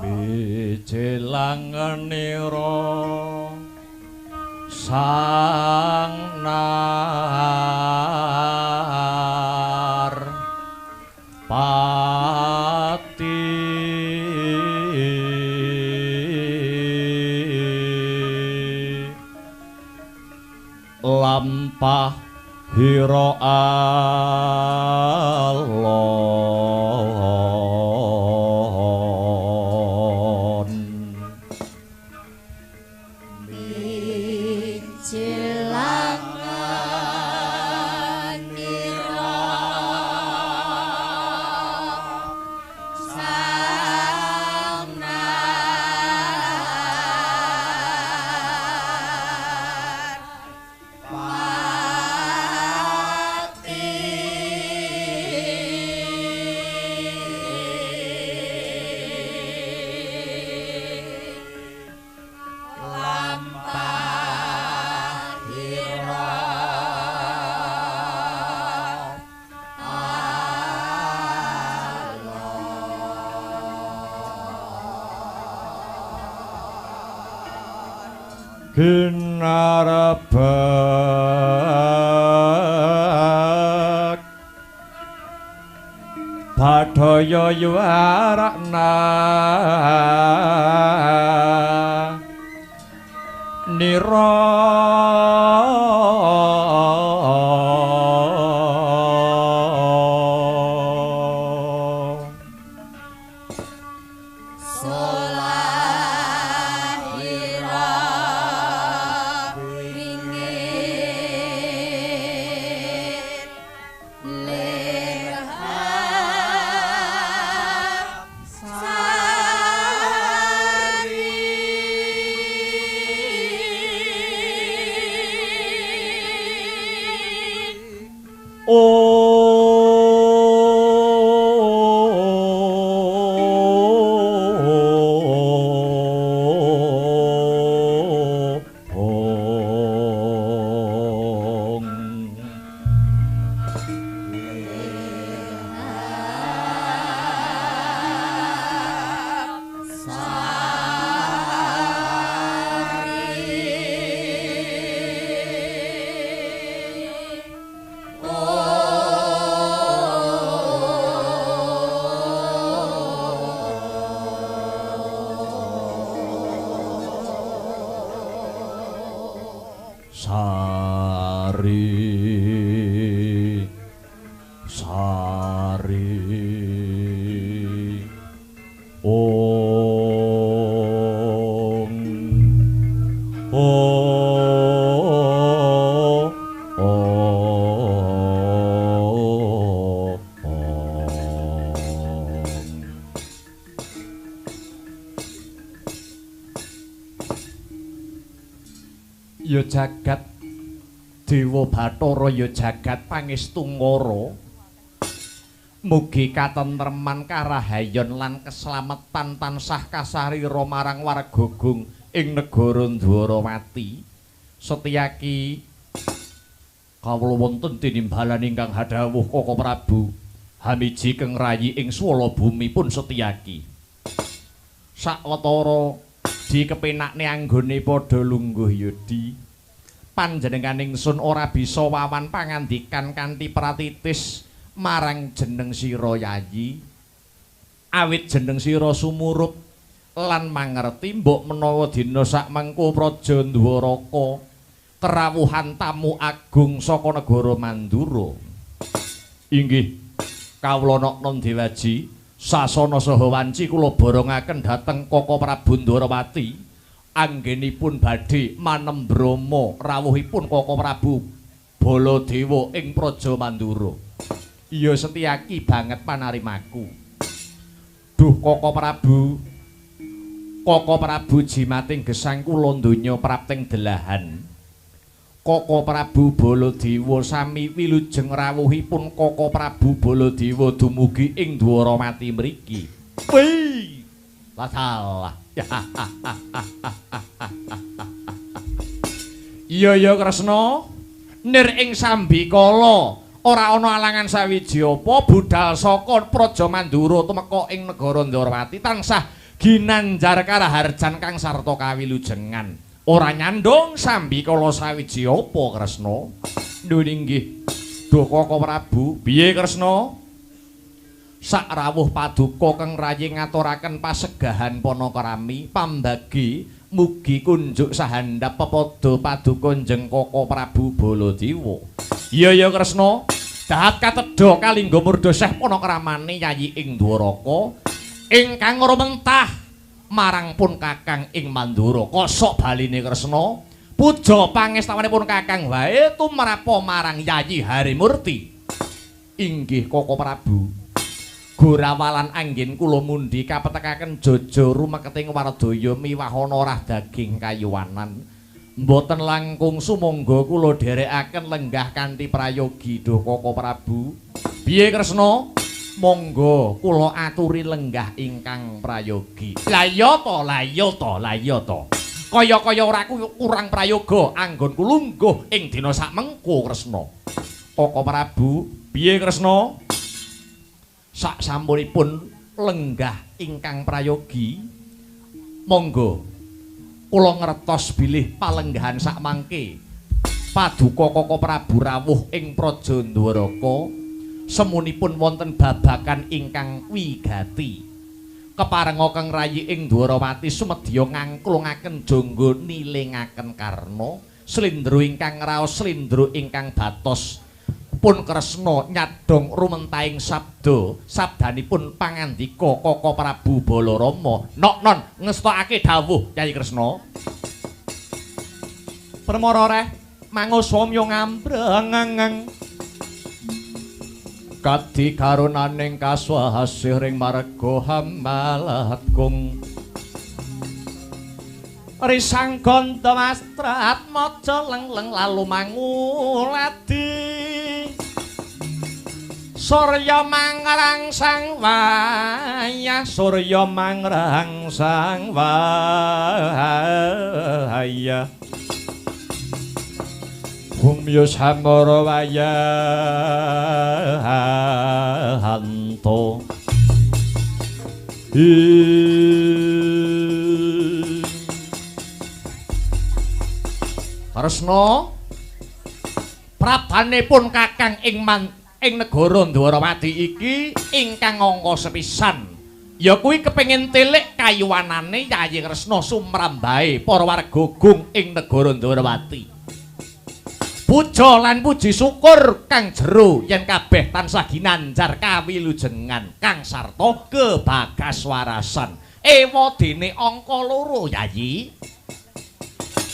bijelangenira sang nar pati lampah hira alon bijelangenira sang nar Ginarebek Badaya yuarakna nira ya jagat Dewa Bathara ya jagat pangestu ngara mugi katentreman karahayon lan keslametan tansah kasarira marang warga Gong ing negara Dwarawati Setyaki kawula wonten tinimbalan ingkang hadhawuh Kaka Prabu hamiji keng rayi ing swala bumi pun Setyaki sawetara dikepenakne anggone padha lungguh yodi panjenengan ingsun ora bisa wawan pangandikan kanthi pratitis marang jeneng sira Yayi awit jeneng sira sumurup lan mangerti mbok menawa dina sakmengko Praja Dwaraka kerawuhan tamu agung saka negara Mandura inggih kawula Nakna Dewaji sasana saha wanci kula borongaken dhateng Kaka Prabu Dwarawati anggenipun badhe manembrama rawuhipun Kaka Prabu Baladewa ing Praja Mandura. Iya Setyaki banget panarimaku. Duh Kaka Prabu jimating gesang kula donya prapting delahan. Kaka Prabu Baladewa sami wilujeng rawuhipun Kaka Prabu Baladewa dumugi ing Dwarawati mriki. Wih, lah salah. Iya ya Kresna, nir ing sambikala ora ana alangan sawiji apa budal saka Praja Mandura tumeka ing negara Dwarawati tansah ginanjar karaharjan kang sarta kawilujengan. Ora nyandung sambi kala sawiji apa Kresna? Nuwun inggih. Duh Koko Prabu, piye Kresna? Sak rawuh paduka kang rayi ngaturaken pasegahan Panakrami pambagi mugi kunjuk sahandhap pepada paduka Njeng Koko Prabu Baladewa. Iya Kresna, dahat katedha kalingga murdoseh Panakramane Yayi ing Dwaraka ingkang rumentah marang pun Kakang ing Mandura. Kosok baline Kresna, puja pangestawanipun Kakang wae tumrapa marang Yayi Harimurti. Inggih Koko Prabu. Gorawalan anggen kula mundi kapetekaken jaja rumeketing Wardaya miwahana rah daging kayuwanan. Mboten langkung sumangga kula dherekaken lenggah kanthi prayogi Duh Koko Prabu. Piye Kresna? Monggo kula aturi lenggah ingkang prayogi. Lah iya to. Kaya-kaya ora kurang prayoga anggonku lungguh ing dina sakmengko Kresna. Koko Prabu, piye Kresna? Sak sampunipun lenggah ingkang prayogi, monggo kula ngertos bilih palenggahan sak mangke paduka Koko Prabu rawuh ing Praja Dwaraka semunipun wonten babagan ingkang wigati keparenga kang rayi ing Dwarawati sumedya ngangklungaken jangga nilingaken karna slendro ingkang raos slendro ingkang batos pun Kresna nyadong rumentahing sabdanipun pangandika Koko Prabu Balarama. Nok-non ngestokake dawuh Yayi Kresna. Permara reh manguswamya ngambreng kadi karunaning kaswahasih ring marga Hamalatgung. Risang ganda mastrat maja lengleng lalu manguladi Surya mangrangsang wayah Humya samara wayahanto Kresna prabanipun Kakang ing negara Dwarawati iki ingkang angka sepisan ya kuwi kepengin tilik kayuwanane Yayi Kresna sumrambahe para warga Gung ing negara Dwarawati. Puja lan puji syukur kang jero yen kabeh tansah ginanjar kawilujengan kang sarta kebagaswarasan ewa dene angka 2 Yayi.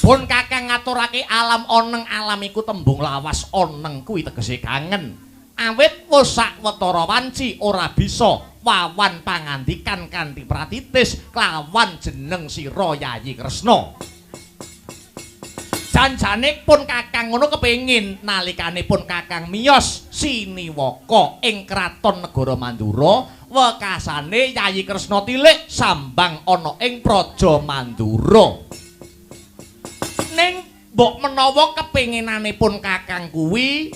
Pun Kakang ngaturake alam oneng, alam iku tembung lawas, oneng kuwi tegese kangen. Awit wis sawetara wanci ora bisa wawan pangandikan kanthi pratitis klawan jeneng sira Yayi Kresna. Janjane pun Kakang ngono kepengin nalikane pun Kakang miyos siniwaka ing kraton negara Mandura, wekasane Yayi Kresna tilik sambang ana ing Praja Mandura. Ning mbok menawa kepenginanipun Kakang kuwi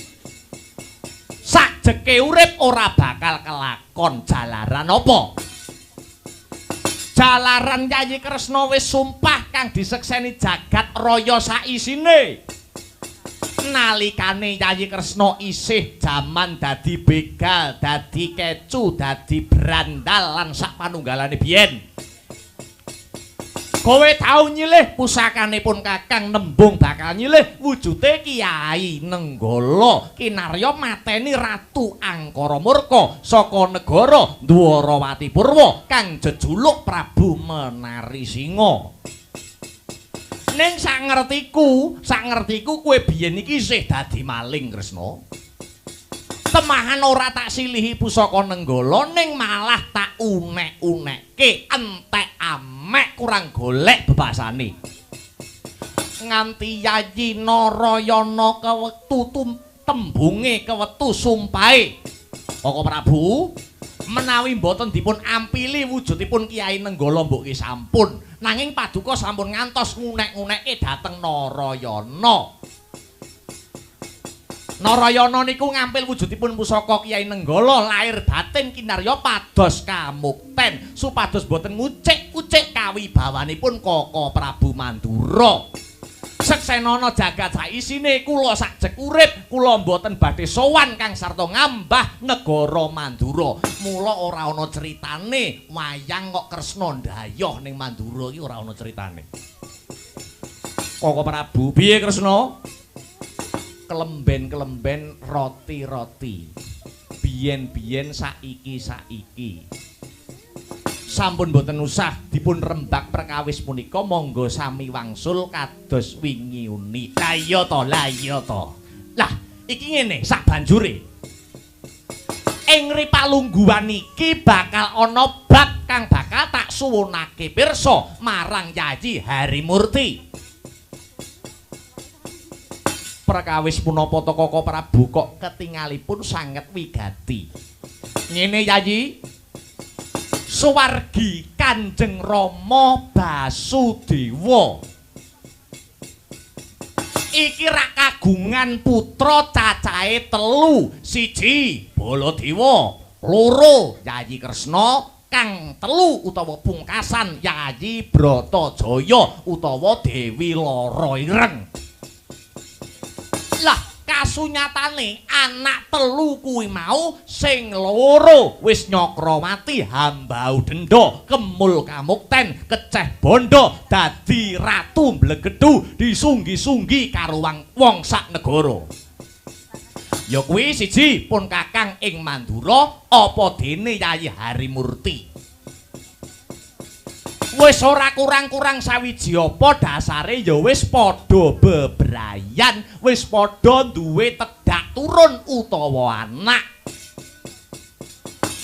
sajeke urip ora bakal kelakon jalaran apa? Jalaran Yayi Kresna wis sumpah kang disekseni jagat raya saisine. Nalikane Yayi Kresna isih jaman dadi begal, dadi kecu, dadi brandal lan sapanunggalane biyen. Kowe tau nyilih pusakanipun Kakang nembung bakal nyilih wujude Kyai Nenggala kinarya mateni Ratu Angkara Murka saka negara Dwarawati Purwa kang jejuluk Prabu Menari Singa. Ning sangertiku kowe biyen iki isih dadi maling Kresna. Temahan ora tak silihi pusaka Nenggala ning malah tak unek-unekke entek amek kurang golek bebasane. Nganti Yayi Narayana kewektu tembunge kewektu sumpahe. Koko Prabu menawi mboten dipun ampili wujudipun Kyai Nenggala mbok sampun nanging paduka sampun ngantos ngunek-ngunekke dhateng Narayana. Narayana niku ngampil wujudipun pusaka Kyai Nenggala lair batin kinarya pados kamukten supados boten ngucik-ucik kawibawanipun Koko Prabu Mandura. Seksenana jagat saisine kula sajek urip kula mboten badhe sowan kang sarta ngambah negara Mandura. Mula ora ana critane wayang kok Kresna ndayoh ning Mandura iki ora ana critane. Koko Prabu, piye Kresna? Kelemben-kelemben roti-roti. Biyen-biyen saiki-saiki. Sampun boten usah dipun rembak perkawis punika monggo sami wangsul kados wingi uni. Lah iya to, lah iya to. Lah iki ngene sak banjure. Ing ripalungguhan iki bakal ana bab kang bakal tak suwunake pirsa marang Yayi Harimurti. Perkawis punapa to Koko Prabu kok ketingalipun sanget wigati. Ngene Yayi. Suwargi Kanjeng Rama Basudewa iki rak kagungan putra cacahe 3, 1 Baladewa, 2 Yayi Kresna, kang 3 utawa pungkasan Yayi Bratajaya utawa Dewi Lara Ireng. Lah kasunyatane anak 3 kuwi mau sing 2 wis nyakrawati hambau denda kemul kamukten keceh bondo dadi ratu mblegedhu disunggi-sunggi karo wong sak negara. Ya kuwi 1 pun kakang ing Mandura apa dene Yayi Harimurti. Wis ora kurang-kurang sawiji apa dasare ya wis padha bebrayan, wis padha duwe tedak turun utawa anak.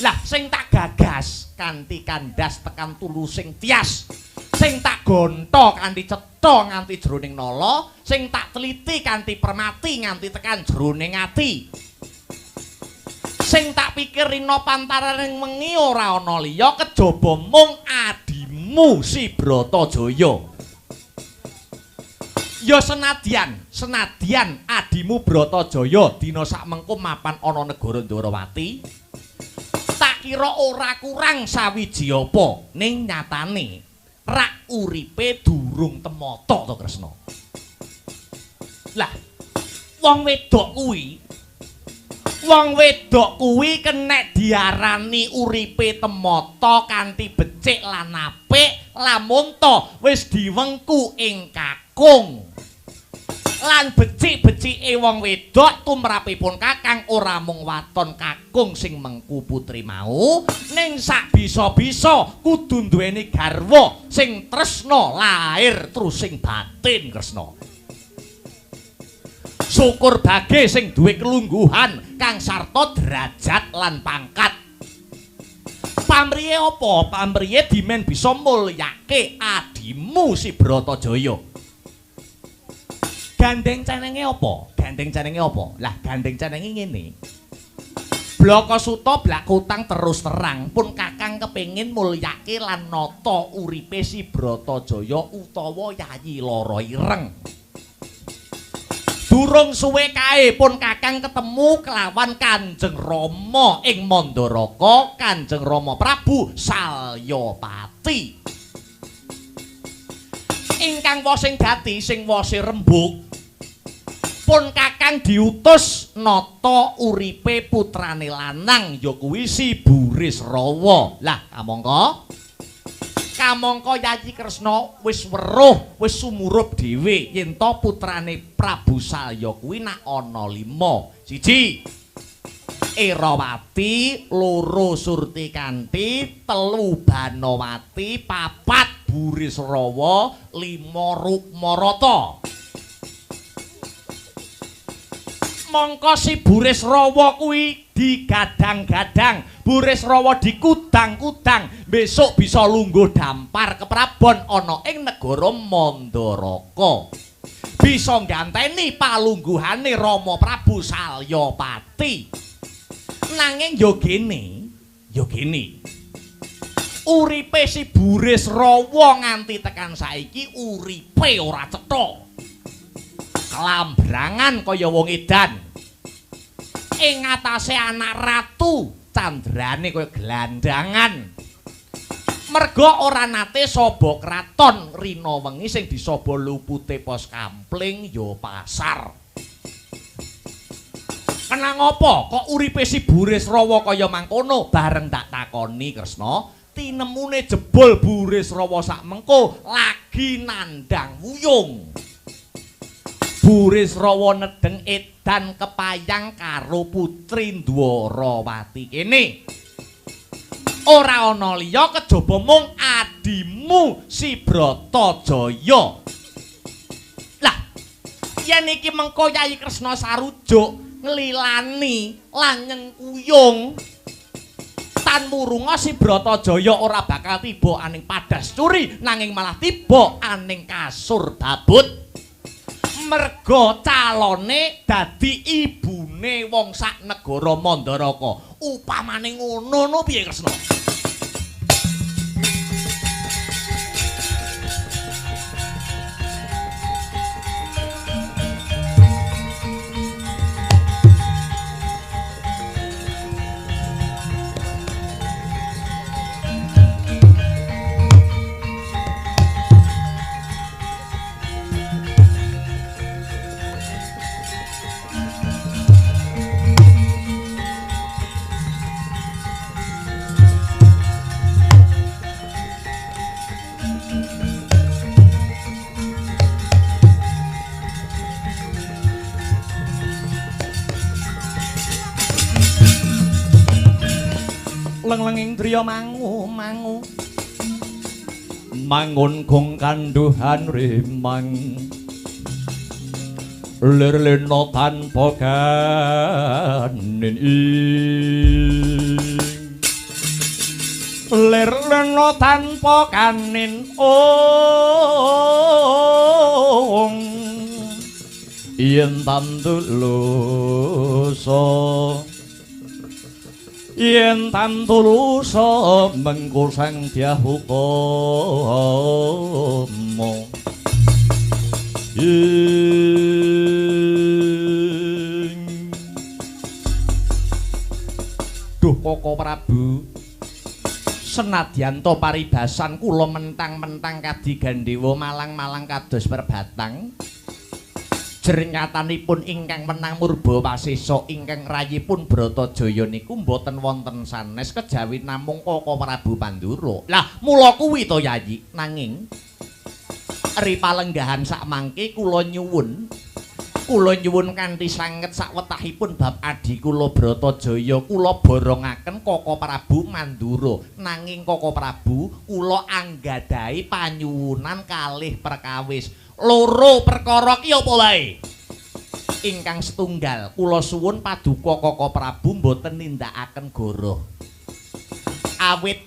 Lah sing tak gagas kanthi kandas tekan tulusing tias, sing tak gonta kanthi cetha nganti jroning nala, sing tak teliti kanthi permati nganti tekan jroning ati. Sing tak pikir rina pantaraning wengi ora ana liya kejaba mung adimu si Bratajaya. Ya senadyan adimu Bratajaya dina sakmengko mapan ana negara Ndarawati. Tak kira ora kurang sawiji apa, ning nyatane rak uripe durung temata to Kresna. Lah wong wedok kuwi kenek diarani uripe temata kanthi becik lan apik lamun to wis diwengku ing kakung. Lan becik-becike wong wedok tumrapipun kakang ora mung waton kakung sing mengku putri mau, ning sak bisa-bisa kudu duweni garwa sing tresna lair trusing batin Kresna. Syukur bage sing duwe kelungguhan kang sarta derajat lan pangkat. Pamriye apa? Pamriye dimen bisa mulyake adimu si Bratajaya. Gandeng cenenge apa? Lah gandeng cenenge ngene. Blakasuta blakutang terus terang pun kakang kepengin mulyake lan nata uripe si Bratajaya utawa Yayi Lara Ireng. Durung suwe kae pun kakang ketemu kelawan Kanjeng Rama ing Mandaraka, Kanjeng Rama Prabu Salyapati. Ingkang wosing gati sing wose rembug pun kakang diutus nata uripe putrane lanang ya kuwi si Burisrawa. Lah kamangka Yayi Kresna wis weruh, wis sumurup dhewe yen to putrane Prabu Salya kuwi nak ana 5. 1 Erawati, 2 Surtikanti, 3 Banawati, 4 Burisrawa, 5 Rukmarata. Mongko si Burisrawa kuwi digadang-gadang, Burisrawa dikudang-kudang, besok bisa lungguh dampar keprabon ana ing negara Mandaraka. Bisa ngganteni palungguhane Rama Prabu Salyapati. Nanging yo gene. Uripe si Burisrawa nganti tekan saiki uripe ora cetha. Kelambrangan kaya wong edan. ing atase anak ratu candrane kaya gelandangan. Merga ora nate saba kraton rina wengi sing disaba lupute pos kampling ya pasar. Kenang apa kok uripe si Burisrawa kaya mangkono? Bareng tak takoni Kresna, tinemune jebul Burisrawa sak mengko lagi nandang wuyung. Burisrawa nedeng edan kepayang karo putri Dwarawati kene. Ora ana liya kejaba mung adimu si Bratajaya. Lah, yen iki mengko Yayi Kresna sarujuk nglilani lan kuyung tan murunga si Bratajaya ora bakal tiba aning padas curi nanging malah tiba aning kasur babut. Merga calone dadi ibune wong sak negara Mandaraka. Upamane ngono no piye Kresna? Leng-lenging driya mangu mangun gong kanduhan rimang lir-lirno tanpa ganin lir-lirno tanpa kanin yen tandulusa yen tantulusa mengko sang diahukama duh Koko Prabu senadyan to paribasan kula mentang-mentang kadi Gandhewa malang-malang kados perbatang jeringatanipun ingkang menang Murbawasesa ingkang rayipun Bratajaya niku mboten wonten sanes kejawi namung Koko Prabu Pandura. Lah mula kuwi to Yayi, nanging ri palenggahan sak mangke kula nyuwun kanthi sanget sawetahipun bab adi kula Bratajaya kula borongaken Koko Prabu Mandura. Nanging Koko Prabu kula anggadahi panyuwunan kalih perkawis. Loro perkara ki apa wae? Ingkang setunggal kula suwun paduka Koko Prabu mboten nindakaken goroh. Awit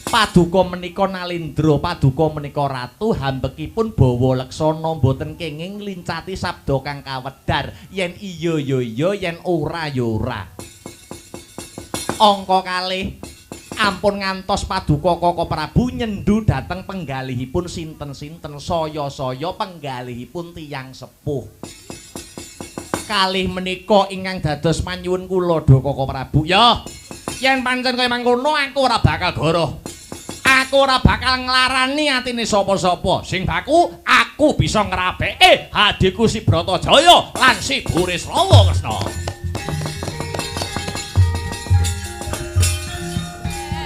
paduka menika Nalendra, paduka menika ratu, hambekipun bawa leksana mboten kenging nglincati sabda kang kawedar. Yen iya ya iya, yen ora ya ora. Angka kalih ampun ngantos paduka Koko Prabu nyendu dhateng penggalihipun sinten-sinten saya-saya penggalihipun tiyang sepuh. Kalih menika ingkang dados panyuwun kula Dha Koko Prabu. Ya, yen pancen kaya mangkono aku ora bakal goroh. Aku ora bakal nglarani atine sapa-sapa. Sing baku aku bisa ngrabeke adiku si Bratajaya lan si Burisrawa Kresna.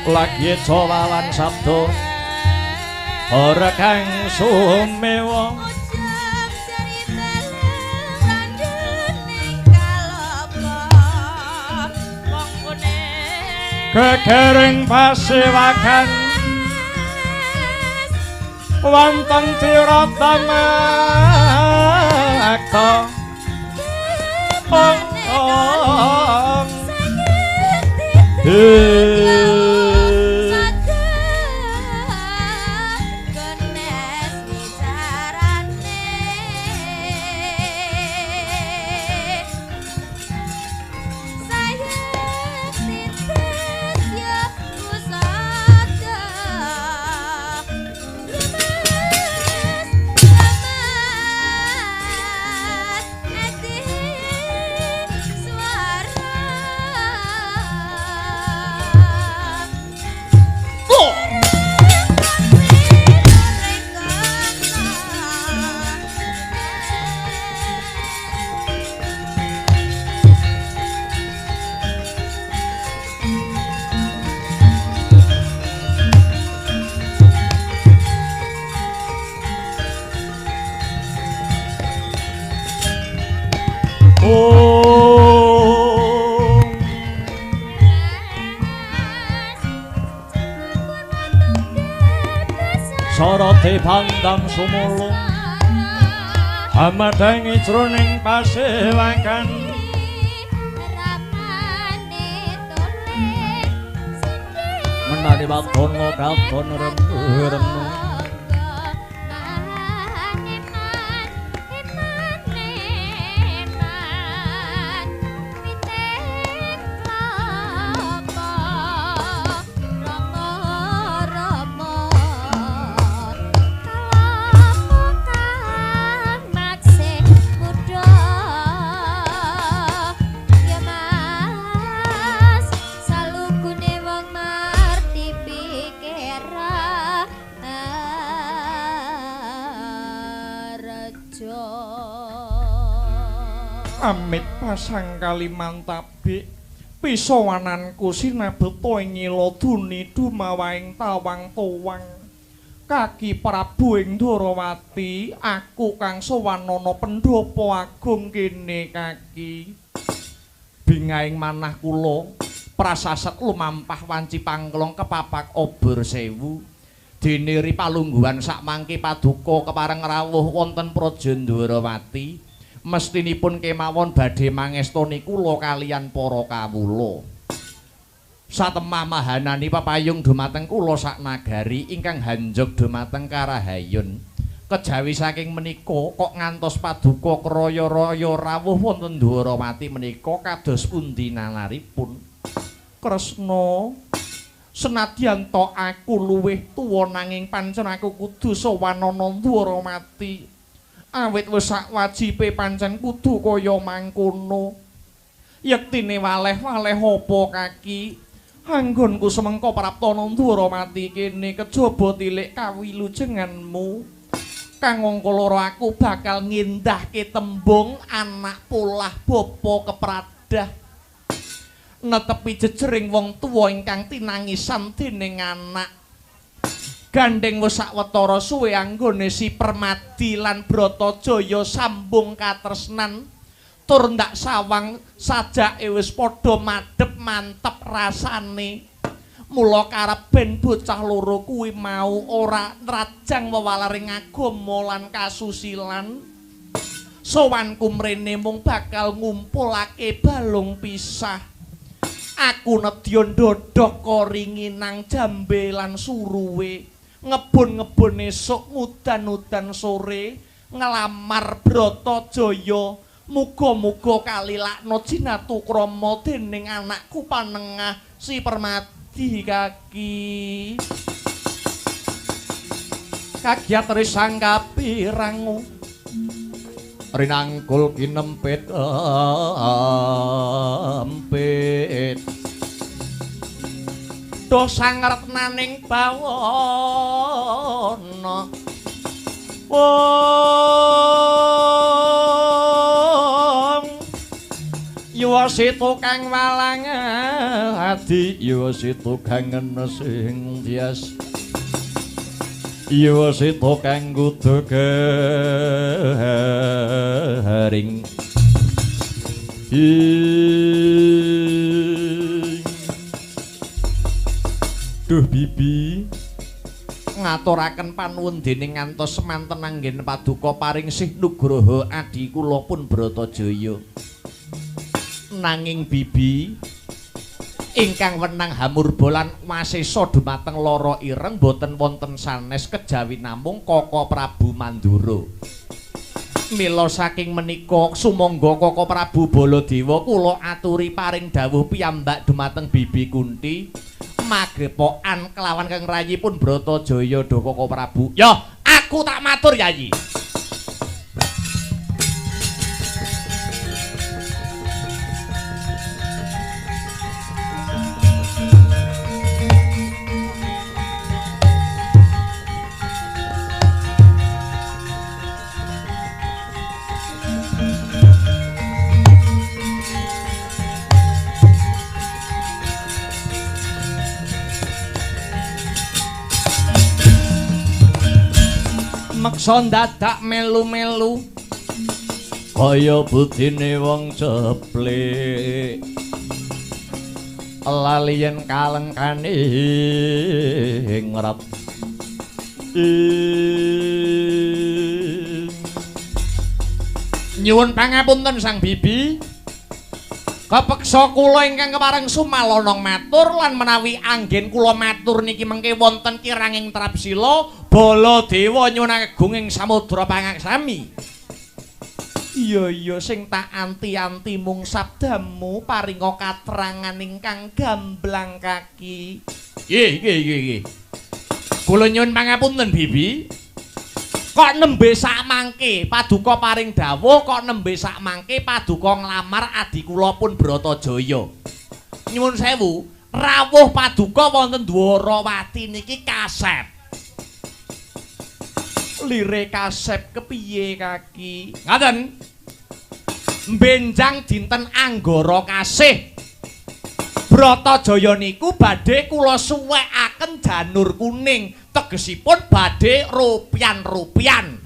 Lagi cowalan sabdo ora kang sumewa kekereng pasewakan wonten tiratamekta ati pandang sumulung amadangi jroning pasewakan menani watono katon remu amit pasang kalimantabik pisawananku sinabeta ing Nyiladuni dumawaing tawang towang kaki Prabu ing Ndarawati aku kang sawanana pendhapa agung kene kaki bingaing manah kula prasaset lumampah wanci pangklong kepapak obor sewu dene ripalungguhan sakmangke paduka kepareng rawuh wonten Praja Ndarawati mestinipun kemawon badhe mangestoni kula kaliyan para kawula. Satemah mahanani papayung dumateng kula sak nagari ingkang hanjog dumateng Karahayun. Kejawi saking menika kok ngantos paduka kraya-raya rawuh wonten Ndarawati menika kados pundi nalaripun. Kresna senadyan to aku luwih tuwa nanging pancen aku kudu sawanana Ndarawati. Awit wis sak wajibe pancen kudu kaya mangkono. Yektine waleh-waleh apa kaki? Anggonku semengko praptana Ndarawati kene kejaba tilik kawilujenganmu. Kang ngangka aku bakal ngindahke tembung anak polah bapa kepradah. Netepi jejering wong tuwa ingkang tinangisan dening anak. Gandeng wis sawetara suwe anggone si Permadi lan Bratajaya sambung katresnan tur ndak sawang sajake wis padha madhep mantep rasane mula karep ben bocah loro kuwi mau ora nrajang wewalaring agama lan kasusilan sowanku mrene mung bakal ngumpulake balung pisah aku nedya ndodhok koringi nang jambe lan suruwe ngebun-ngebun esuk ngudan-udan sore ngelamar Bratajaya muga-muga kalilakna jinatu krama dening anakku panengah si Permadi kaki kagiat risang kapirangu rinangkul kinempit empit dosang retnaning bawana wong yuwasitu kang walang adi yuwasitu kang ngesing tias yuwasitu kang kudu garing Duh bibi ngaturaken panuwun dening ngantos semanten anggen paduka paring sih nugraha adi kula pun Bratajaya nanging bibi ingkang wenang hamurba lan wasesa dumateng lara ireng boten wonten sanes kejawi namung Kaka Prabu Mandura mila saking menika sumangga Kaka Prabu Baladewa kula aturi paring dawuh piyambak dumateng Bibi Kunti magrepokan kelawan kang rayipun Bratajaya Dha Kaka Prabu. Ya, aku tak matur Yayi. Meksa dadak melu-melu kaya budine wong ceplik lali yen kalengkane ngrep Nyuwun pangapunten Sang Bibi. Kapeksa kula ingkang kepareng sumalana matur lan menawi anggen kula matur niki mengke wonten kiranging Trapsila Baladewa nyuwun agung ing samudra pangaksami. Iya sing tak anti-anti mung sabdamu paringa katrangan ingkang gamblang kaki. Nggih. Kula nyuwun pangapunten Bibi. Kok nembe sak mangke paduka paring dawuh kok nembe sak mangke paduka nglamar adi kula pun Bratajaya. Nyuwun sewu, rawuh paduka wonten Dwarawati niki kasep. Lire kasep kepiye kaki? Ngaten. Benjang dinten Anggara Kasih. Bratajaya niku badhe kula suwekaken janur kuning, tegesipun badhe rupian-rupian.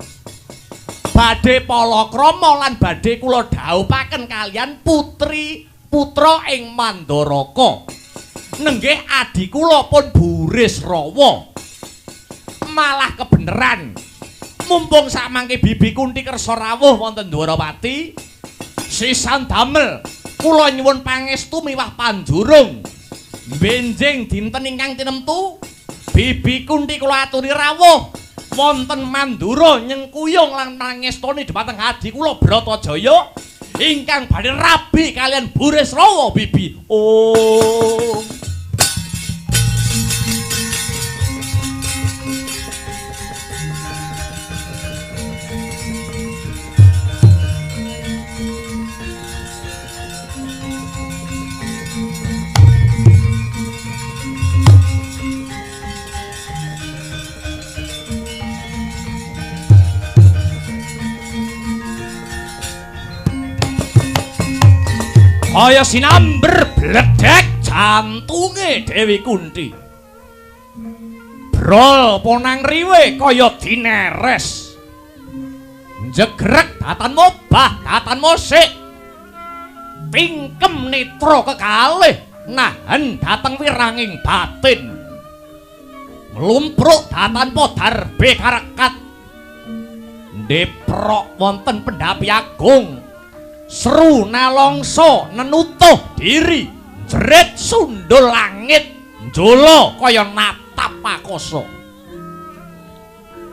Badhe palakrama lan badhe kula dhawuhaken kalian putra ing Mandaraka. Nenggih adi kula pun Burisrawa. Malah kebeneran. Mumpung samangke Bibi Kunti kersa rawuh wonten Dwarawati, sisan damel kula nyuwun pangestu miwah panjurung. Benjing dinten ingkang tinemtu Bibi Kunti kula aturi rawuh wonten Mandura nyengkuyung lan pangestuni dhumateng adi kula Bratajaya ingkang badhe rabi kalian Burisrawa Bibi. Oh. Kaya sinamber bledek jantunge Dewi Kunti. Brol ponang riwe kaya dineres. Jegrek datan mobah datan musik. Tingkem netra kekalih nahen dateng wiranging batin. Mlumpruk datan podar bekarekat. Ndeprok wonten pendhapi agung. Seru nalongso nenutuh diri jerit sundul langit njolo kaya natap pakoso.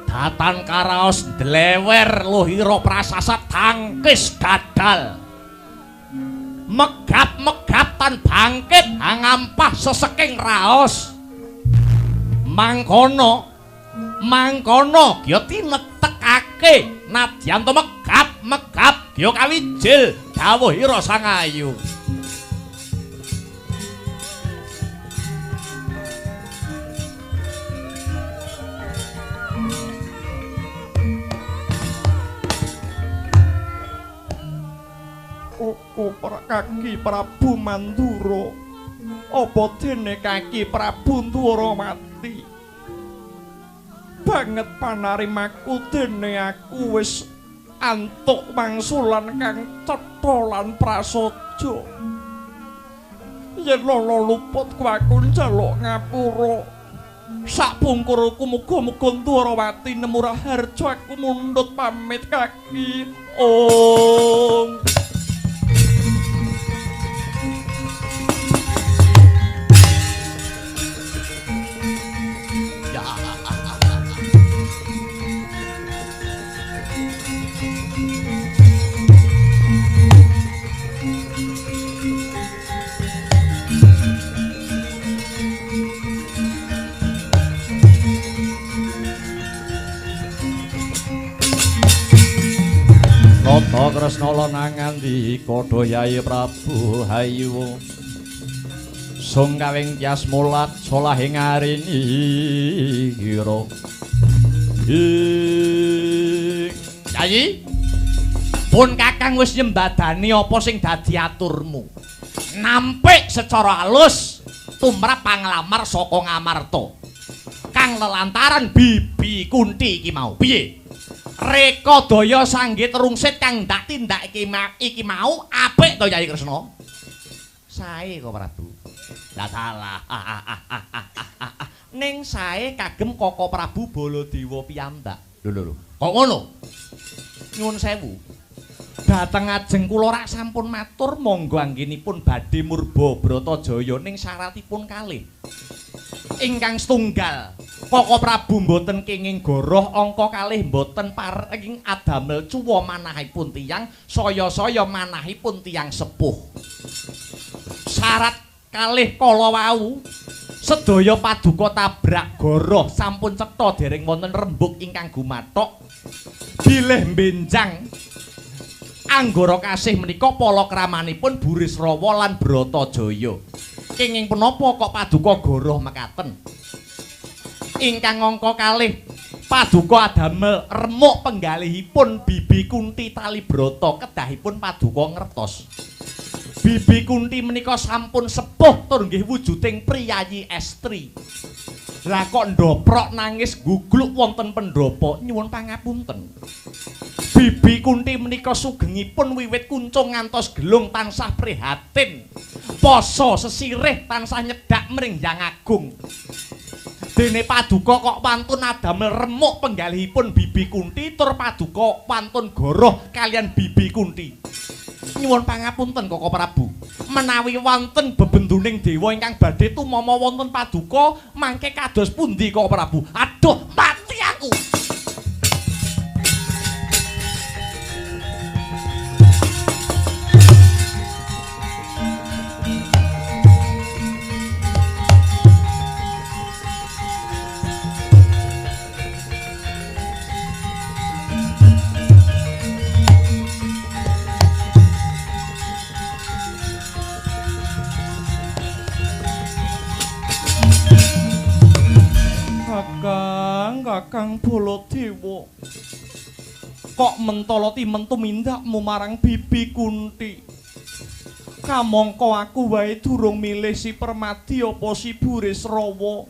Datan karaos dlewer luhira prasasat tangkis dadal. Megap-megap tan bangkit hangampah seseking raos. Mangkono kya tinetekake nadyan to megap kya kawijil dawuhira Sang Ayu. Kaki Prabu Mandura apa dene kaki Prabu Dwarawati banget panarimaku dene aku wis antuk mangsulan kang cetha lan prasaja. Yen lala luput ku aku njaluk ngapura. Sapungkurku muga-muga Dwarawati nemu raharja aku mundhut pamit kaki. Om. Tata Kresna lanangan di Kodayai Prabu Hayu sung kawing tias mulat solahing arini kira. Yayi pun Kakang wis nyembadani apa sing dadi aturmu. Nampik secara halus tumrap panglamar saka Ngamarta kang lelantaran Bibi Kunti iki mau. Piye? Reka daya sanggit rungsit kang ndak tindak iki mau apik to Yayi Kresna? Sae kok Prabu. Lah salah. ning sae kagem Koko Prabu Baladewa piyambak. Lho. Kok ngono? Nyuwun sewu. Dateng ajeng kula rak sampun matur monggo anggenipun badhe murba Bratajaya ning syaratipun kalih. Ingkang setunggal, Koko Prabu mboten kenging goroh angka kalih mboten paring adamel cuwa manahipun tiyang saya-saya manahipun tiyang sepuh. Syarat kalih kala wau sedaya paduka tabrak goroh sampun cetha dereng wonten rembug ingkang gumathok bilih benjang anggara kasih menika palakramanipun Burisrawa lan Bratajaya. Kenging punapa kok paduka goroh mekaten? Ingkang angka kalih paduka adamel remuk penggalihipun Bibi Kunti Talibrata kedahipun paduka ngertos. Bibi Kunti menika sampun sepuh tur nggih wujuding priyayi estri. Lah kok ndoprok nangis gugluk wonten pendhapa nyuwun pangapunten. Bibi Kunti menika sugengipun wiwit kuncung ngantos gelung tansah prihatin. Poso sesirih tansah nyedak mring Hyang Agung. Dene paduka kok wantun adamel remuk penggalihipun Bibi Kunti tur paduka wantun goroh kalian Bibi Kunti. Nyuwun pangapunten Koko Prabu. Menawi wonten bebenduning dewa ingkang badhe tumama wonten paduka mangke kados pundi Koko Prabu? Aduh, mati aku. Kakang Baladewa kok mentala timen tumindakmu marang Bibi Kunti. Kamangka aku wae durung milih si Permadi apa si Burisrawa.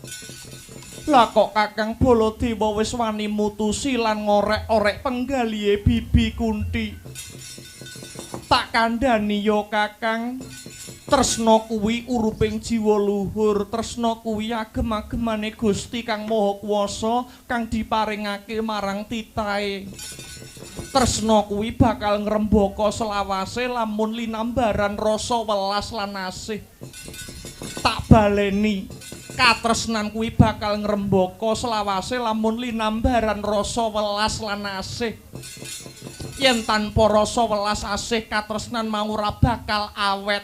Lah kok Kakang Baladewa wis wani mutusi lan ngorek-orek penggalihe Bibi Kunti. Tak kandhani ya Kakang, tresna kuwi uruping jiwa luhur, tresna kuwi agem-agemane Gusti Kang Maha Kuwasa kang diparingake marang titahe. Tresna kuwi bakal ngrembaka selawase lamun linambaran rasa welas lan asih. Tak baleni, katresnan kuwi bakal ngrembaka selawase lamun linambaran rasa welas lan asih. Yen tanpa rasa welas asih katresnan mau ora bakal awet.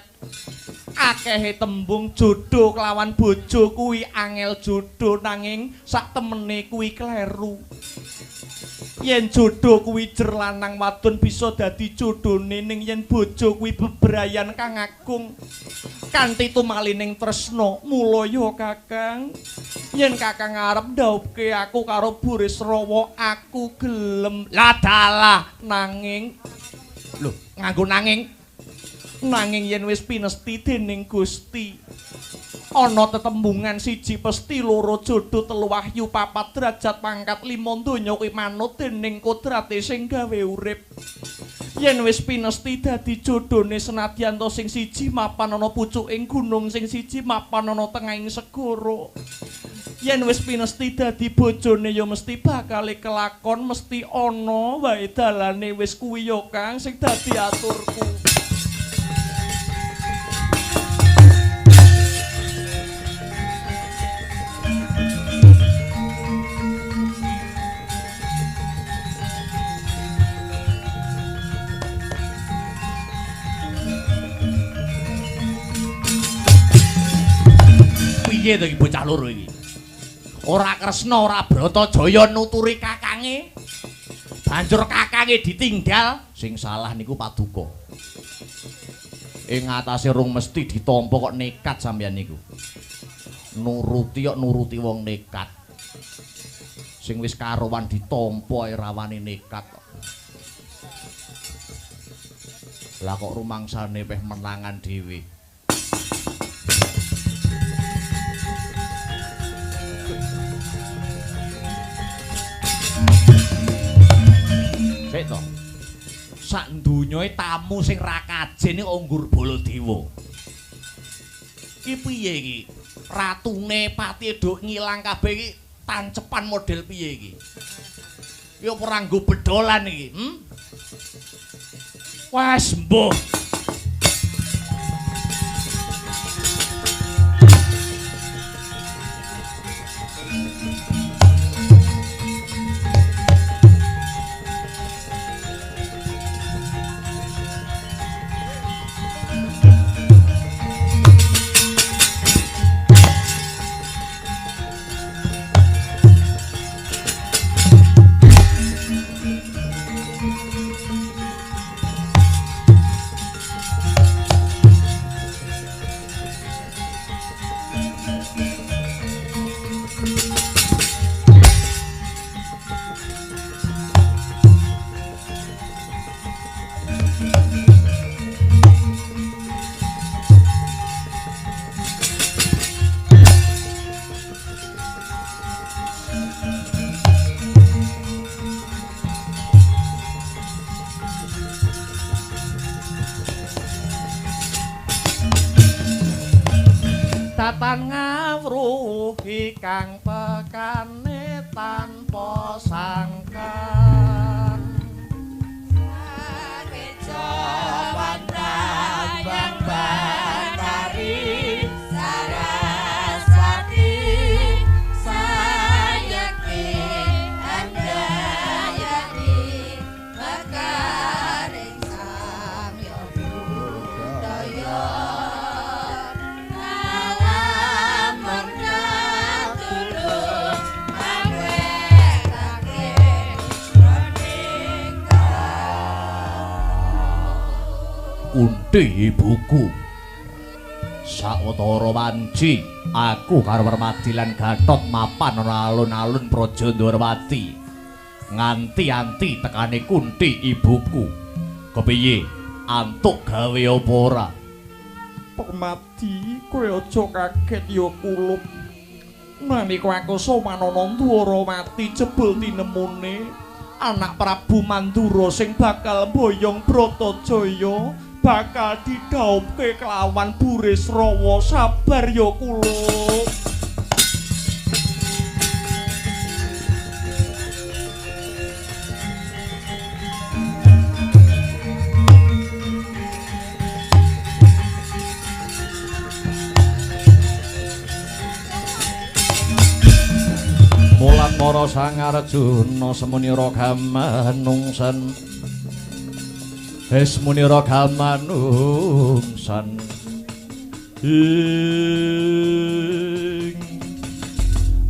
Akehe tembung jodoh kelawan bojo kuwi angel jodoh nanging sak temene kuwi kleru. Yen jodoh kuwi jer lanang wadon bisa dadi jodhone ning yen bojo kuwi bebrayan kang agung. Kanthi tumalining tresna mula ya Kakang. Yen Kakang arep ndhawuhke aku karo Burisrawa aku gelem. Lah dalah nanging lho nganggo nanging yen wis pinesti dening Gusti ana tetembungan siji pesti loro jodoh telu wahyu papat derajat pangkat lima donya kuwi manut dening kodrate sing gawe urip. Yen wis pinesti dadi jodhone senadyan to sing siji mapan ana pucuking gunung sing siji mapan ana tengahing segara. Yen wis pinesti dadi bojone ya mesti bakal kelakon mesti ana wae dalane wis kuwi ya Kang sing dadi aturku. Piye to iki bocah loro iki? Ora Kresna ora Bratajaya nuturi kakange. Banjur kakange ditinggal, sing salah niku paduka. Ing atase rung mesti ditampa kok nekat sampeyan niku. Nuruti kok nuruti wong nekat. Sing wis karowan ditampa ae rawane nekat kok. Lah kok rumangsane peh menangan dhewe. Sik to. Sak dunyoe tamu sing ra kajen iki nggur Baladewa. Iki piye iki? ratune pati eduk ngilang kabeh iki tancepan model piye iki? Yo ora nggo bedolan iki, Wes mbuh. Tatan ngawruhi kang pekane tanpa sangkan Sarejo pandang bang bandari Saraswati sayekti andayani mekaring samya budaya Kunthi ibuku sawetara wanci aku karo Permadi lan Gatot mapan ana alun-alun Praja Ndorowati nganti-anti tekane Kunthi ibuku kepiye antuk gawe apa ora Permadi kowe aja kaget ya kulup nalika aku somanana Ndorowati jebul tinemune anak Prabu Mandura sing bakal mboyong Bratajaya bakal didhauphke kelawan Burisrawa sabar ya kula. Mulan Mara Sang Arjuna semunira gamanungsan Esmunira gamanungsan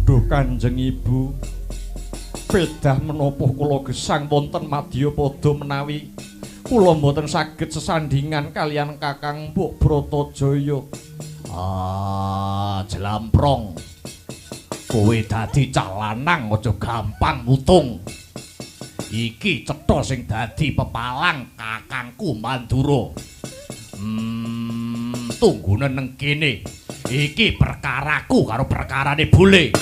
Duh Kanjeng Ibu pedah menapa kula gesang wonten Madyapada menawi kula mboten saged sesandingan kalian Kakang Mbok Bratajaya. Jlamprong kowe dadi cah lanang aja gampang mutung. Iki cetha sing dadi pepalang kakangku Mandura. Tunggune neng kene. Iki perkaraku karo perkarane bule.